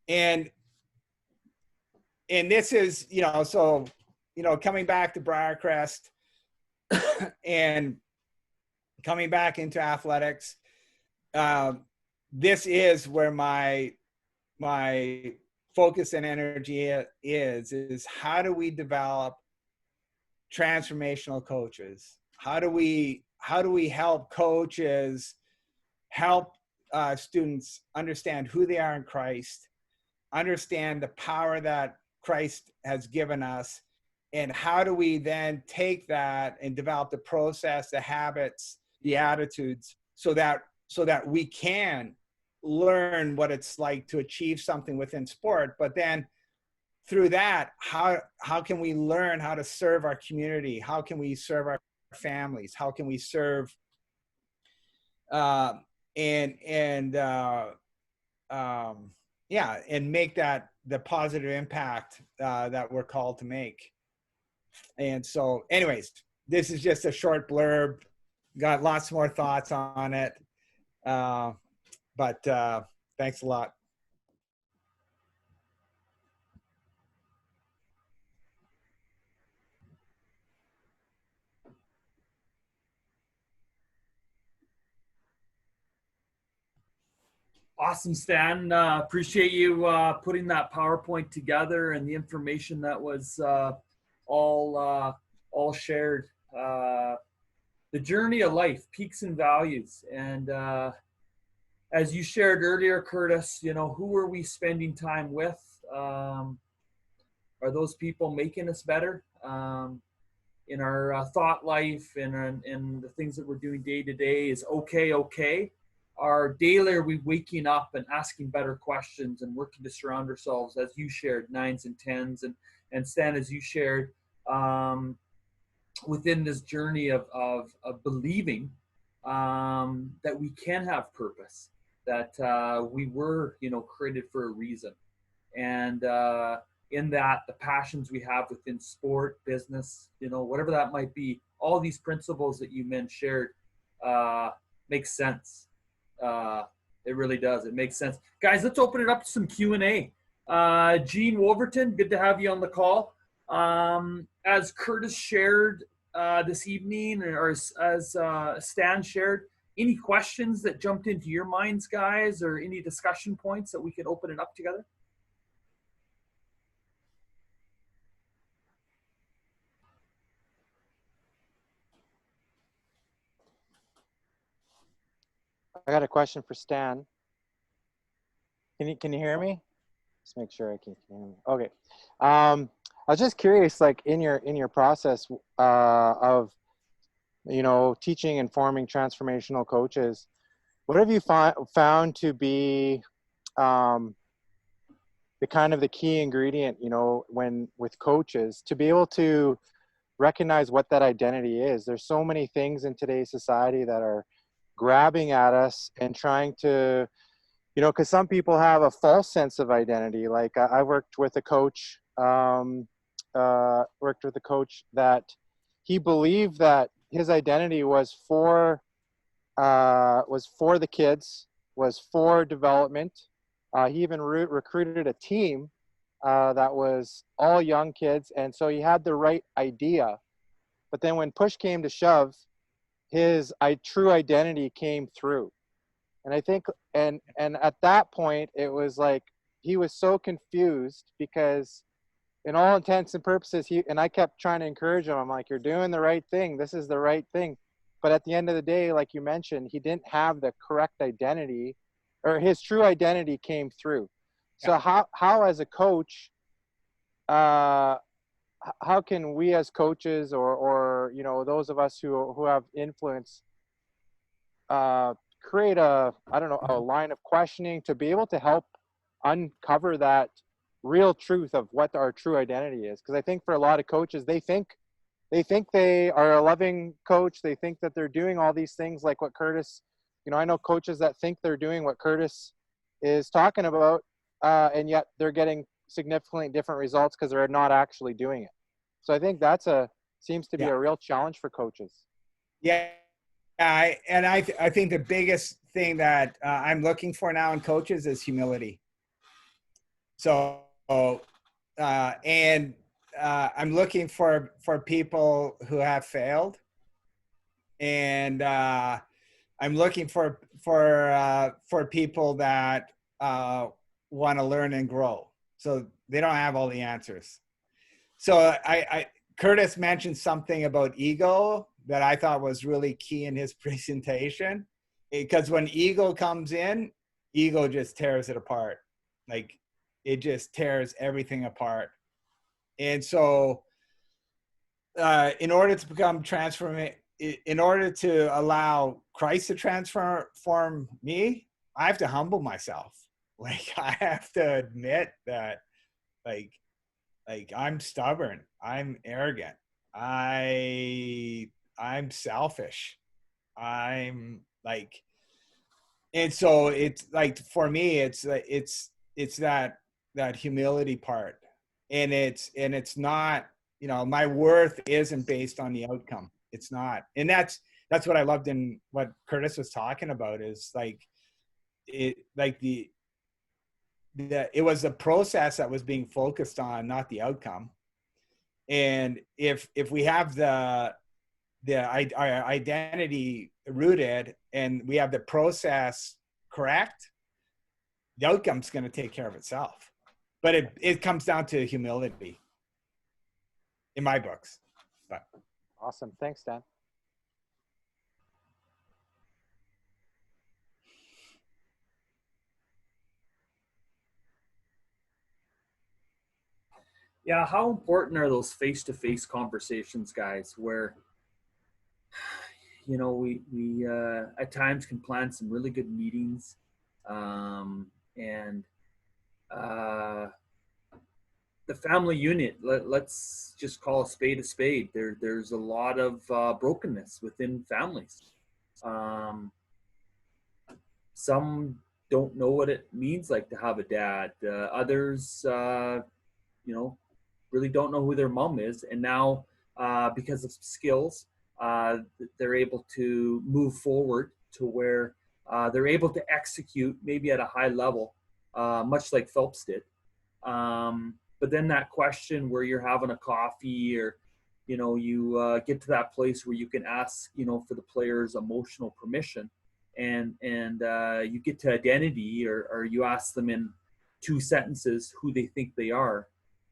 And this is, so, coming back to Briercrest and coming back into athletics, this is where my focus and energy is how do we develop transformational coaches? How do we help coaches help students understand who they are in Christ, understand the power that Christ has given us, and how do we then take that and develop the process, the habits, the attitudes, so that we can learn what it's like to achieve something within sport. But then through that, how can we learn how to serve our community? How can we serve our families? How can we serve and make that the positive impact that we're called to make. And so anyways, this is just a short blurb, got lots more thoughts on it. But thanks a lot. Awesome, Stan. Appreciate you putting that PowerPoint together and the information that was all shared. The journey of life, peaks and values. And as you shared earlier, Curtis, who are we spending time with? Are those people making us better in our thought life and the things that we're doing day to day? Is okay? Our daily, are we waking up and asking better questions and working to surround ourselves, as you shared, 9s and 10s, and Stan, as you shared, within this journey of believing that we can have purpose, that we were, created for a reason. And in that, the passions we have within sport, business, whatever that might be, all these principles that you men shared make sense. It really does. It makes sense. Guys, let's open it up to some Q&A. Gene Wolverton, good to have you on the call. As Curtis shared this evening, or as Stan shared, any questions that jumped into your minds, guys, or any discussion points that we can open it up together? got a question for Stan. Can you hear me? Just make sure I can hear me. Okay. I was just curious, like in your process of teaching and forming transformational coaches, what have you found to be the kind of the key ingredient, when with coaches to be able to recognize what that identity is? There's so many things in today's society that are grabbing at us and trying to, because some people have a false sense of identity. Like I worked with a coach, that he believed that his identity was for the kids, was for development. He even recruited a team that was all young kids, and so he had the right idea. But then when push came to shove, his true identity came through. And I think, and at that point, it was like he was so confused because, in all intents and purposes, and I kept trying to encourage him. I'm like, you're doing the right thing. This is the right thing. But at the end of the day, like you mentioned, he didn't have the correct identity, or his true identity came through. So how as a coach, how can we as coaches or those of us who have influence create a line of questioning to be able to help uncover that real truth of what our true identity is? Because I think for a lot of coaches, they think they are a loving coach. They think that they're doing all these things like what Curtis, I know coaches that think they're doing what Curtis is talking about, and yet they're getting significantly different results because they're not actually doing it. So I think seems to be a real challenge for coaches. Yeah. I think the biggest thing that I'm looking for now in coaches is humility. So, I'm looking for people who have failed, and I'm looking for people that want to learn and grow. So they don't have all the answers. So Curtis mentioned something about ego that I thought was really key in his presentation, because when ego comes in, ego just tears it apart. Like it just tears everything apart. And so in order to become in order to allow Christ to transform me, I have to humble myself. Like I have to admit that like I'm stubborn, I'm arrogant, I'm selfish, I'm like, and so it's like for me it's that humility part, and it's not, my worth isn't based on the outcome. It's not. And that's what I loved in what Curtis was talking about, is like it was the process that was being focused on, not the outcome. And if we have our identity rooted and we have the process correct, the outcome's going to take care of itself. But it comes down to humility in my books. But awesome. Thanks, Dan. Yeah, how important are those face-to-face conversations, guys, where we at times can plan some really good meetings, and the family unit, let's just call a spade a spade. There's a lot of brokenness within families. Some don't know what it means like to have a dad. Others, really don't know who their mom is. And now, because of skills, they're able to move forward to where they're able to execute maybe at a high level, much like Phelps did. But then that question where you're having a coffee, or, you get to that place where you can ask, for the player's emotional permission, and you get to identity, or you ask them in 2 sentences who they think they are.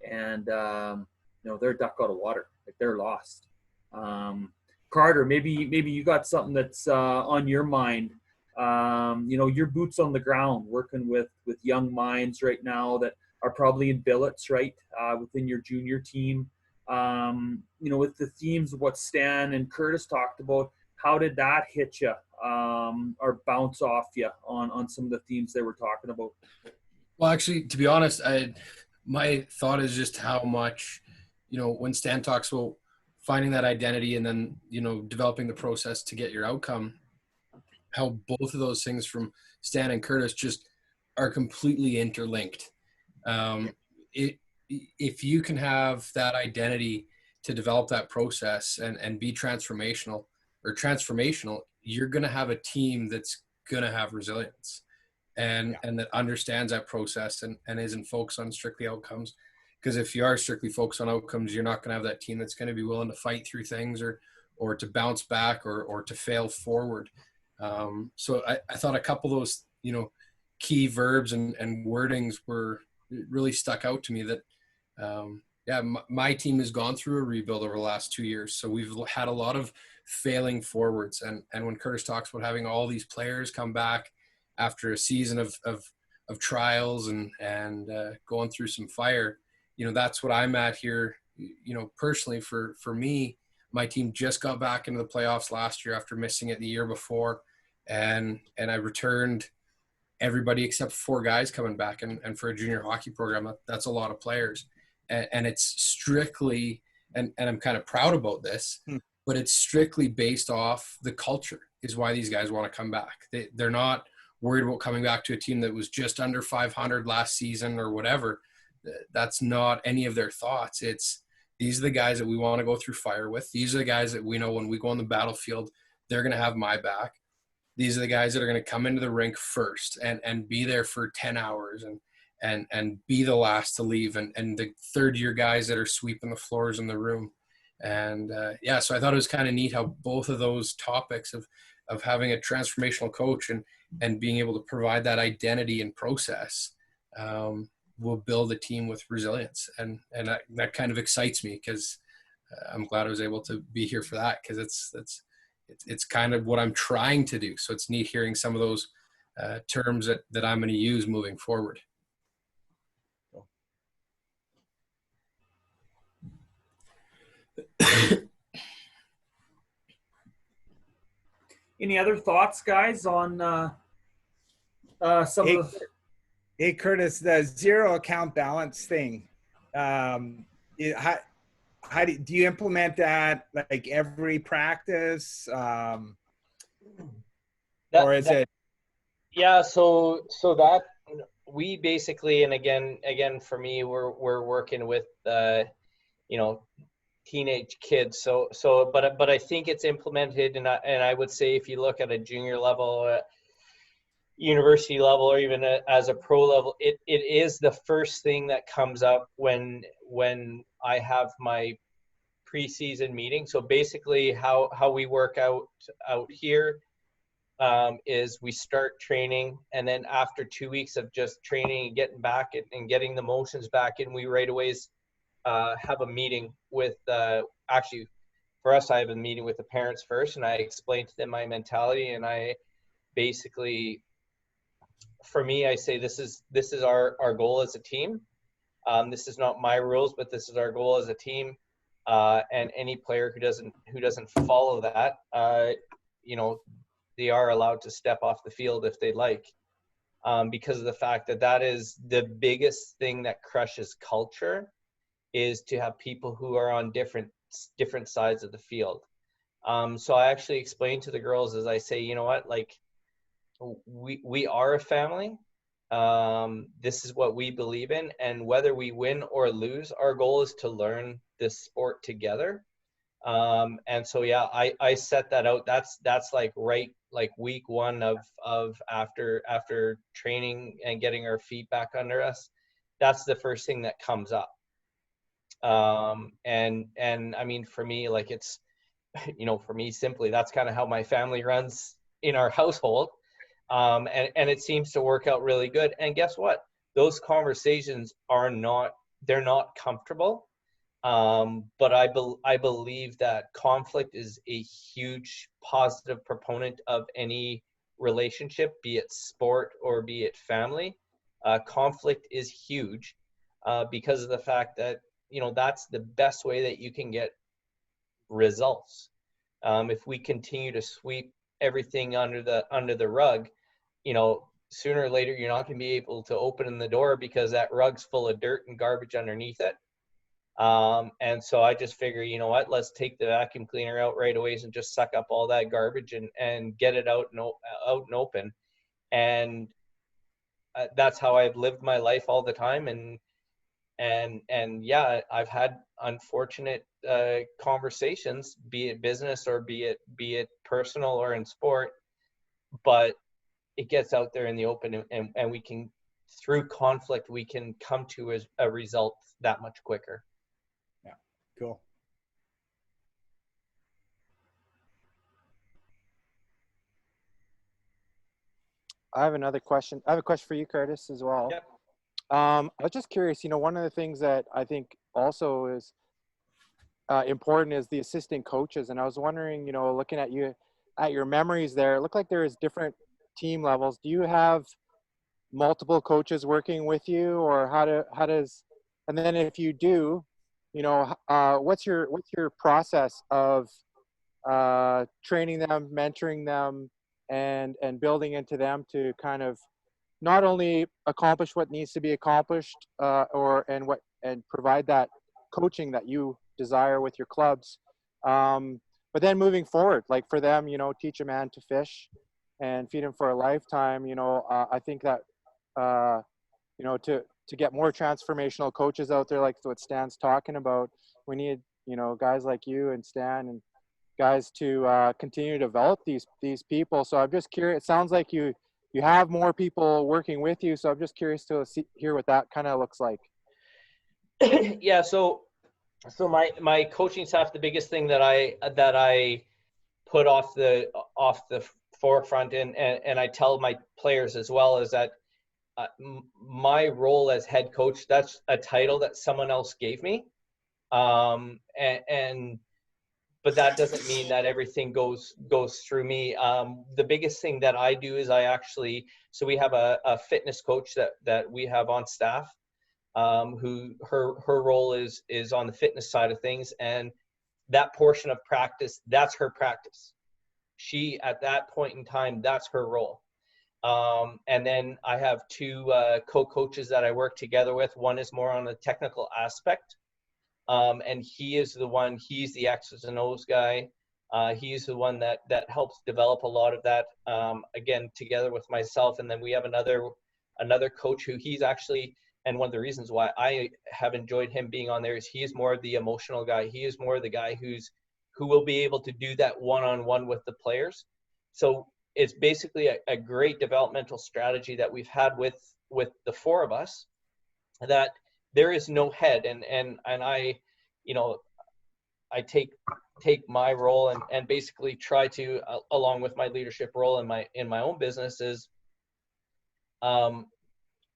And, they're a duck out of water, like they're lost. Carter, maybe you got something that's on your mind Your boots on the ground, working with young minds right now that are probably in billets, right, within your junior team. With the themes of what Stan and Curtis talked about, how did that hit you or bounce off you on some of the themes they were talking about? Well, actually, to be honest, my thought is just how much, when Stan talks about finding that identity and then, developing the process to get your outcome, how both of those things from Stan and Curtis just are completely interlinked. If you can have that identity to develop that process and be transformational, you're going to have a team that's going to have resilience and that understands that process and isn't focused on strictly outcomes. Because if you are strictly focused on outcomes, you're not going to have that team that's going to be willing to fight through things or to bounce back or to fail forward. So I thought a couple of those, key verbs and wordings really stuck out to me that, my team has gone through a rebuild over the last 2 years. So we've had a lot of failing forwards. And when Curtis talks about having all these players come back after a season of trials and going through some fire, that's what I'm at here. Personally for me, my team just got back into the playoffs last year after missing it the year before. And I returned everybody except 4 guys coming back. And for a junior hockey program, that's a lot of players. And it's strictly, and I'm kind of proud about this, but it's strictly based off the culture is why these guys want to come back. They're not worried about coming back to a team that was just under 500 last season or whatever. That's not any of their thoughts. It's, these are the guys that we want to go through fire with. These are the guys that we know when we go on the battlefield, they're going to have my back. These are the guys that are going to come into the rink first and be there for 10 hours and be the last to leave. And the third year guys that are sweeping the floors in the room. And so I thought it was kind of neat how both of those topics of having a transformational coach and being able to provide that identity and process will build a team with resilience. And that kind of excites me because I'm glad I was able to be here for that, because it's kind of what I'm trying to do. So it's neat hearing some of those terms that I'm going to use moving forward. Any other thoughts, guys, on some of the... Hey, Curtis, the zero account balance thing, how do you implement that like every practice? Or is it? Yeah, so that we basically, and again for me, we're working with teenage kids. But I think it's implemented, and I would say if you look at a junior level, university level, or even as a pro level, it is the first thing that comes up when I have my preseason meeting. So basically how we work out here is we start training, and then after 2 weeks of just training and getting back and getting the motions back in, we right away have a meeting with actually for us, I have a meeting with the parents first, and I explain to them my mentality, and I basically, for me, I say this is our goal as a team. This is not my rules, but this is our goal as a team. And any player who doesn't follow that, they are allowed to step off the field if they like, because of the fact that is the biggest thing that crushes culture, is to have people who are on different sides of the field. So I actually explained to the girls, as I say, you know what, like, we are a family. This is what we believe in, and whether we win or lose, our goal is to learn this sport together. And so I set that out. That's like week one of after training and getting our feet back under us. That's the first thing that comes up. And I mean, for me, like, it's, for me, simply, that's kind of how my family runs in our household. And it seems to work out really good. And guess what? Those conversations they're not comfortable. But I believe that conflict is a huge positive proponent of any relationship, be it sport or be it family, conflict is huge, because of the fact that, that's the best way that you can get results. If we continue to sweep everything under the rug, sooner or later you're not going to be able to open the door because that rug's full of dirt and garbage underneath it. And so I just figure, you know what, let's take the vacuum cleaner out right away and just suck up all that garbage and get it out and open. And that's how I've lived my life all the time. And yeah, I've had unfortunate conversations, be it business or be it personal or in sport, but it gets out there in the open, and we can, through conflict, we can come to a result that much quicker. Yeah, cool. I have another question. I have a question for you, Curtis, as well. Yep. I was just curious, one of the things that I think also is important is the assistant coaches. And I was wondering, looking at your memories there, it looked like there is different team levels. Do you have multiple coaches working with you, or how does, and then if you do, what's your process of training them, mentoring them, and building into them to kind of not only accomplish what needs to be accomplished, and provide that coaching that you desire with your clubs, but then moving forward, like for them, teach a man to fish and feed him for a lifetime. I think that to get more transformational coaches out there, like what Stan's talking about, we need guys like you and Stan and guys to continue to develop these people. So I'm just curious. It sounds like you have more people working with you. So I'm just curious to hear what that kind of looks like. Yeah. So my coaching staff, the biggest thing that I put off the forefront, and I tell my players as well, is that my role as head coach, that's a title that someone else gave me. But that doesn't mean that everything goes through me. The biggest thing that I do is so we have a fitness coach that we have on staff, who her role is on the fitness side of things, and that portion of practice, that's her practice. She, at that point in time, that's her role. And then I have two co-coaches that I work together with. One is more on the technical aspect. And he's the X's and O's guy. He's the one that helps develop a lot of that, again, together with myself. And then we have another coach who he's actually, and one of the reasons why I have enjoyed him being on there is he is more of the emotional guy. He is more the guy who will be able to do that one-on-one with the players. So it's basically a great developmental strategy that we've had with the four of us, that there is no head, and I, I take my role and basically try to, along with my leadership role in my own business, is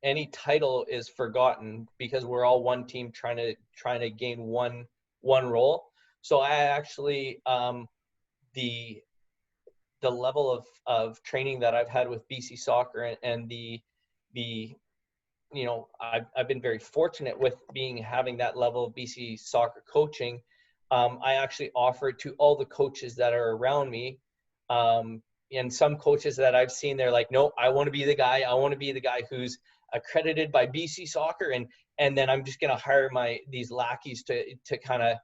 any title is forgotten because we're all one team trying to gain one role. So I actually, the level of training that I've had with BC Soccer and I've been very fortunate with having that level of BC Soccer coaching. I actually offer it to all the coaches that are around me. And some coaches that I've seen, they're like, no, I want to be the guy. I want to be the guy who's accredited by BC Soccer. And then I'm just going to hire these lackeys to kind of,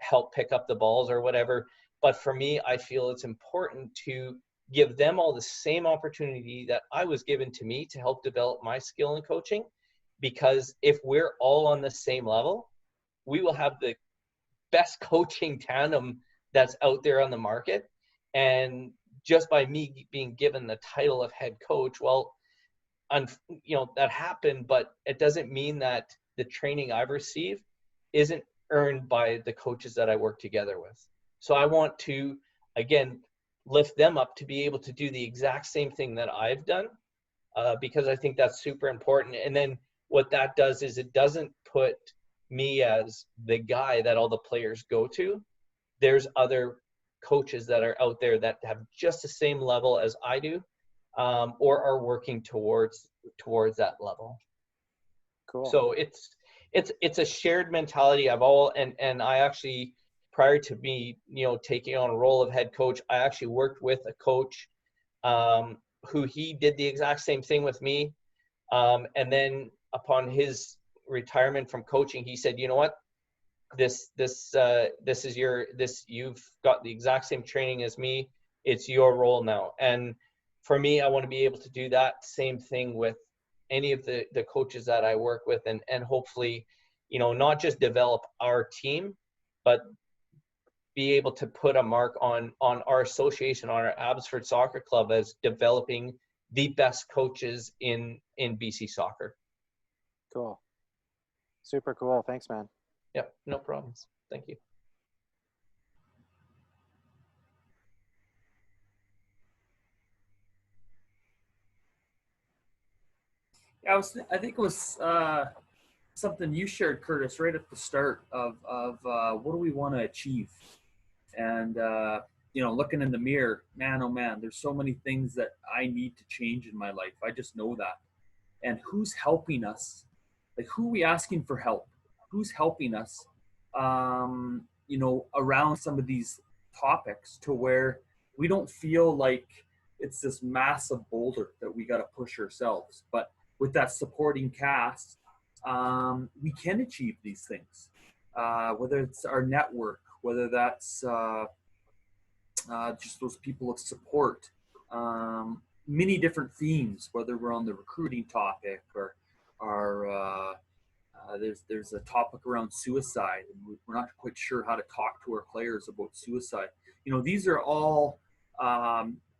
help pick up the balls or whatever. But for me, I feel it's important to give them all the same opportunity that I was given to me to help develop my skill in coaching. Because if we're all on the same level, we will have the best coaching tandem that's out there on the market. And just by me being given the title of head coach, well, that happened, but it doesn't mean that the training I've received isn't earned by the coaches that I work together with. So I want to, again, lift them up to be able to do the exact same thing that I've done, because I think that's super important. And then what that does is it doesn't put me as the guy that all the players go to. There's other coaches that are out there that have just the same level as I do, or are working towards that level. Cool. So it's a shared mentality. And I actually, prior to me, taking on a role of head coach, I actually worked with a coach who he did the exact same thing with me. And then upon his retirement from coaching, he said, you know what, you've got the exact same training as me. It's your role now. And for me, I want to be able to do that same thing with any of the coaches that I work with, and hopefully, not just develop our team, but be able to put a mark on our association, on our Abbotsford Soccer Club, as developing the best coaches in BC soccer. Cool. Super cool. Thanks, man. Yep, no problems. Thank you. I think it was something you shared, Curtis, right at the start of what do we want to achieve, and looking in the mirror, man, oh man, there's so many things that I need to change in my life. I just know that. And who's helping us? Like, who are we asking for help? Who's helping us? Around some of these topics, to where we don't feel like it's this massive boulder that we got to push ourselves, but with that supporting cast, we can achieve these things, whether it's our network, whether that's just those people of support, many different themes, whether we're on the recruiting topic or there's a topic around suicide, and we're not quite sure how to talk to our players about suicide. These are all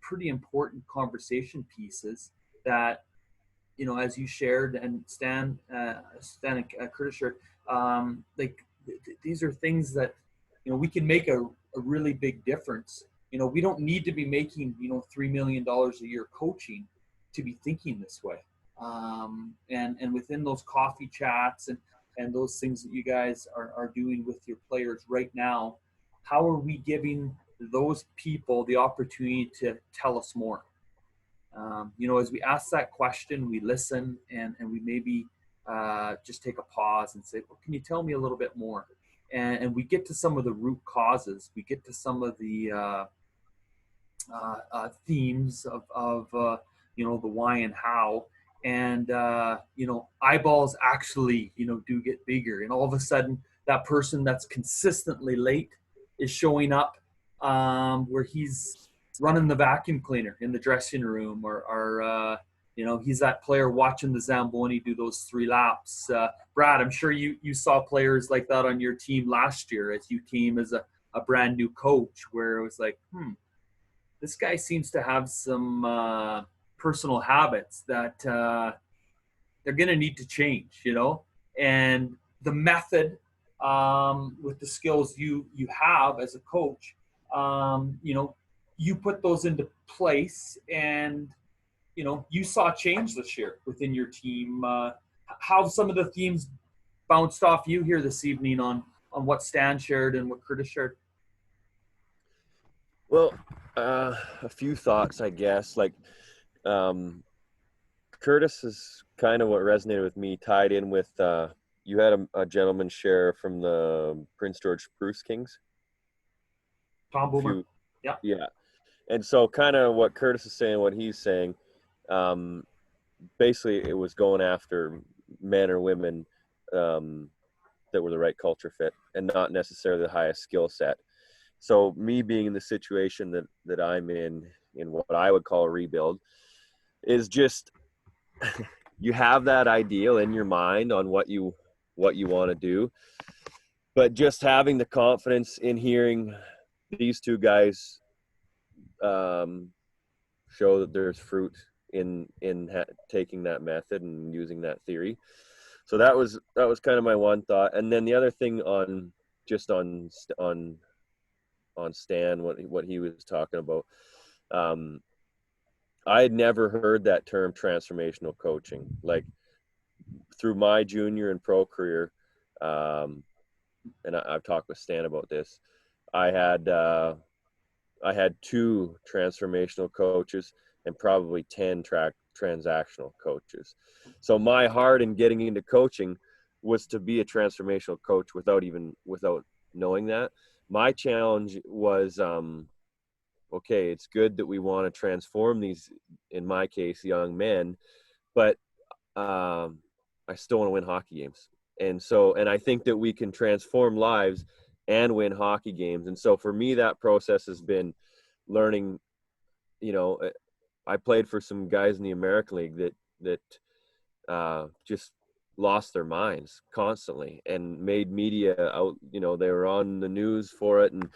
pretty important conversation pieces that, as you shared, and Stan and Curtis shared, these are things that, we can make a really big difference. We don't need to be making, $3 million a year coaching to be thinking this way. And within those coffee chats and those things that you guys are doing with your players right now, how are we giving those people the opportunity to tell us more? As we ask that question, we listen, and we maybe just take a pause and say, well, can you tell me a little bit more? And we get to some of the root causes. We get to some of the themes of the why and how. And, eyeballs actually, do get bigger. And all of a sudden, that person that's consistently late is showing up where he's running the vacuum cleaner in the dressing room, or he's that player watching the Zamboni do those 3 laps. Brad, I'm sure you saw players like that on your team last year as you came as a brand new coach, where it was like, this guy seems to have some personal habits that they're going to need to change, and the method with the skills you have as a coach, you put those into place, and you saw change this year within your team. How some of the themes bounced off you here this evening on what Stan shared and what Curtis shared? Well, a few thoughts, I guess. Like, Curtis is kind of what resonated with me, tied in with you had a gentleman share from the Prince George Spruce Kings. Tom Boomer. Yeah. And so kind of what Curtis is saying, what he's saying, basically it was going after men or women that were the right culture fit and not necessarily the highest skill set. So me being in the situation that I'm in what I would call a rebuild, is just you have that ideal in your mind on what you want to do, but just having the confidence in hearing these two guys show that there's fruit in taking that method and using that theory. So that was kind of my one thought. And then the other thing on Stan, what he was talking about, I had never heard that term transformational coaching. Like, through my junior and pro career, and I've talked with Stan about this, I had I had 2 transformational coaches and probably 10 transactional coaches. So my heart in getting into coaching was to be a transformational coach without knowing that. My challenge was, okay, it's good that we want to transform these, in my case, young men, but I still want to win hockey games. And I think that we can transform lives and win hockey games. And so for me, that process has been learning. I played for some guys in the American League that just lost their minds constantly and made media out. They were on the news for it, and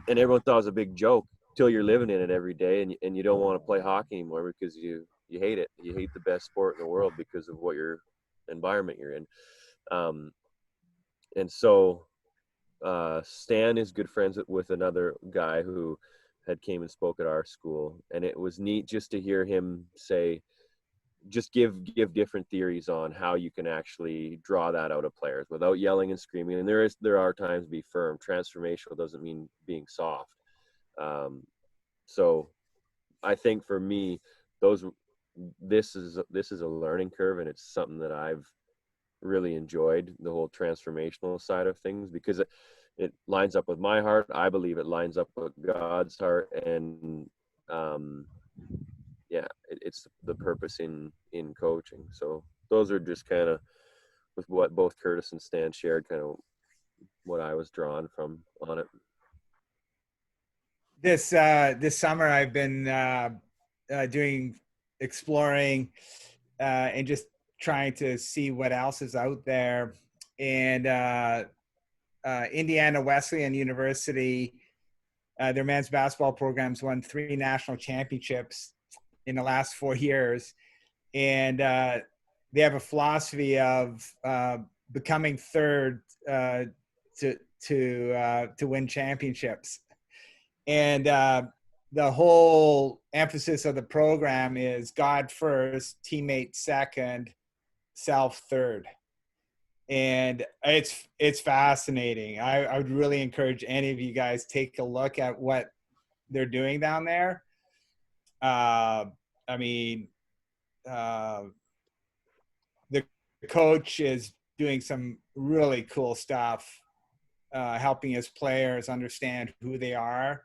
everyone thought it was a big joke till you're living in it every day, and you don't want to play hockey anymore because you hate it. You hate the best sport in the world because of what your environment you're in. And so Stan is good friends with another guy who had came and spoke at our school, and it was neat just to hear him say, just give different theories on how you can actually draw that out of players without yelling and screaming. And there are times to be firm. Transformational doesn't mean being soft. So I think for me, this is a learning curve, and it's something that I've really enjoyed, the whole transformational side of things, because it lines up with my heart. I believe it lines up with God's heart, and it's the purpose in coaching. So those are just kind of with what both Curtis and Stan shared, kind of what I was drawn from on it. This summer I've been exploring and just trying to see what else is out there. And Indiana Wesleyan University, their men's basketball programs won 3 national championships in the last 4 years. And they have a philosophy of becoming third to win championships. And the whole emphasis of the program is God first, teammate second, self third. And it's fascinating. I would really encourage any of you guys take a look at what they're doing down there. The coach is doing some really cool stuff, helping his players understand who they are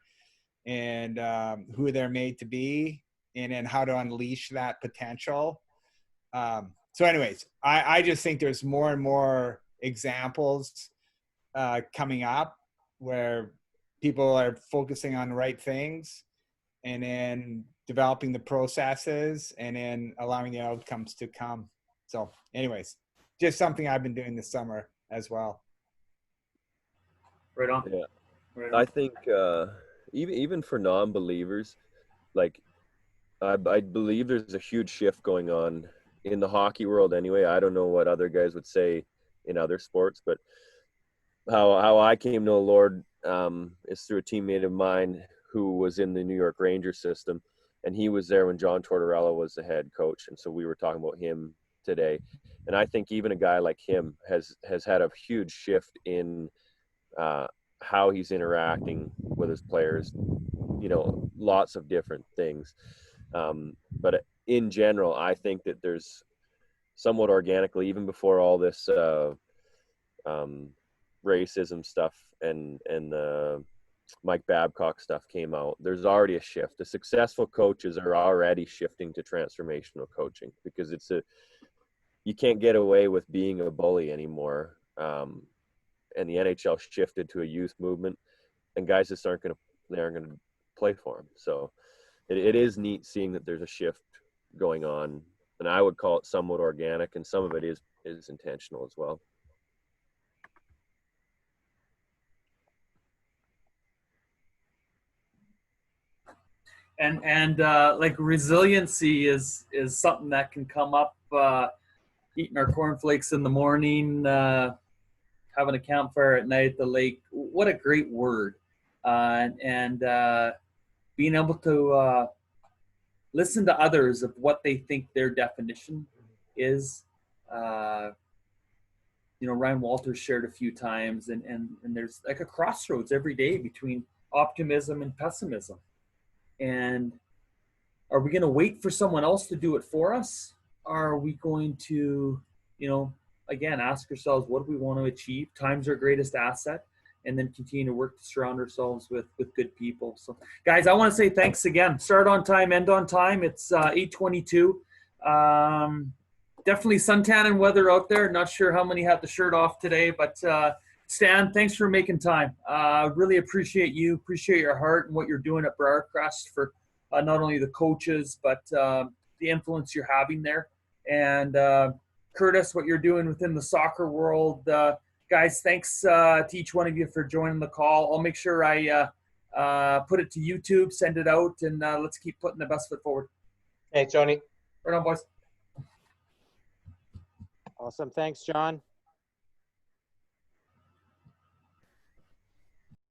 and who they're made to be, and then how to unleash that potential. So anyways, I just think there's more and more examples coming up where people are focusing on the right things and then developing the processes and then allowing the outcomes to come. So anyways, just something I've been doing this summer as well. Right on. Yeah. Right on. I think even for non-believers, like I believe there's a huge shift going on in the hockey world anyway. I don't know what other guys would say in other sports, but how I came to the Lord is through a teammate of mine who was in the New York Rangers system, and he was there when John Tortorella was the head coach, and so we were talking about him today. And I think even a guy like him has had a huge shift in how he's interacting with his players, lots of different things. But in general, I think that there's somewhat organically, even before all this racism stuff and the Mike Babcock stuff came out, there's already a shift. The successful coaches are already shifting to transformational coaching because you can't get away with being a bully anymore. And the NHL shifted to a youth movement, and guys just aren't going to play for them. So it is neat seeing that there's a shift going on, and I would call it somewhat organic, and some of it is intentional as well. And like resiliency is something that can come up, eating our cornflakes in the morning, having a campfire at night at the lake. What a great word. And being able to listen to others of what they think their definition is. Ryan Walters shared a few times, and there's like a crossroads every day between optimism and pessimism. And are we going to wait for someone else to do it for us? Are we going to, again, ask ourselves, what do we want to achieve? Time's our greatest asset. And then continue to work to surround ourselves with good people. So, guys, I want to say thanks again. Start on time, end on time. It's 8:22. Definitely suntan weather out there. Not sure how many had the shirt off today, but Stan, thanks for making time. Really appreciate you. Appreciate your heart and what you're doing at Briercrest for not only the coaches, but the influence you're having there. And Curtis, what you're doing within the soccer world. Guys, thanks to each one of you for joining the call. I'll make sure I put it to YouTube, send it out, and let's keep putting the best foot forward. Hey, Johnny. Right on, boys. Awesome. Thanks, John.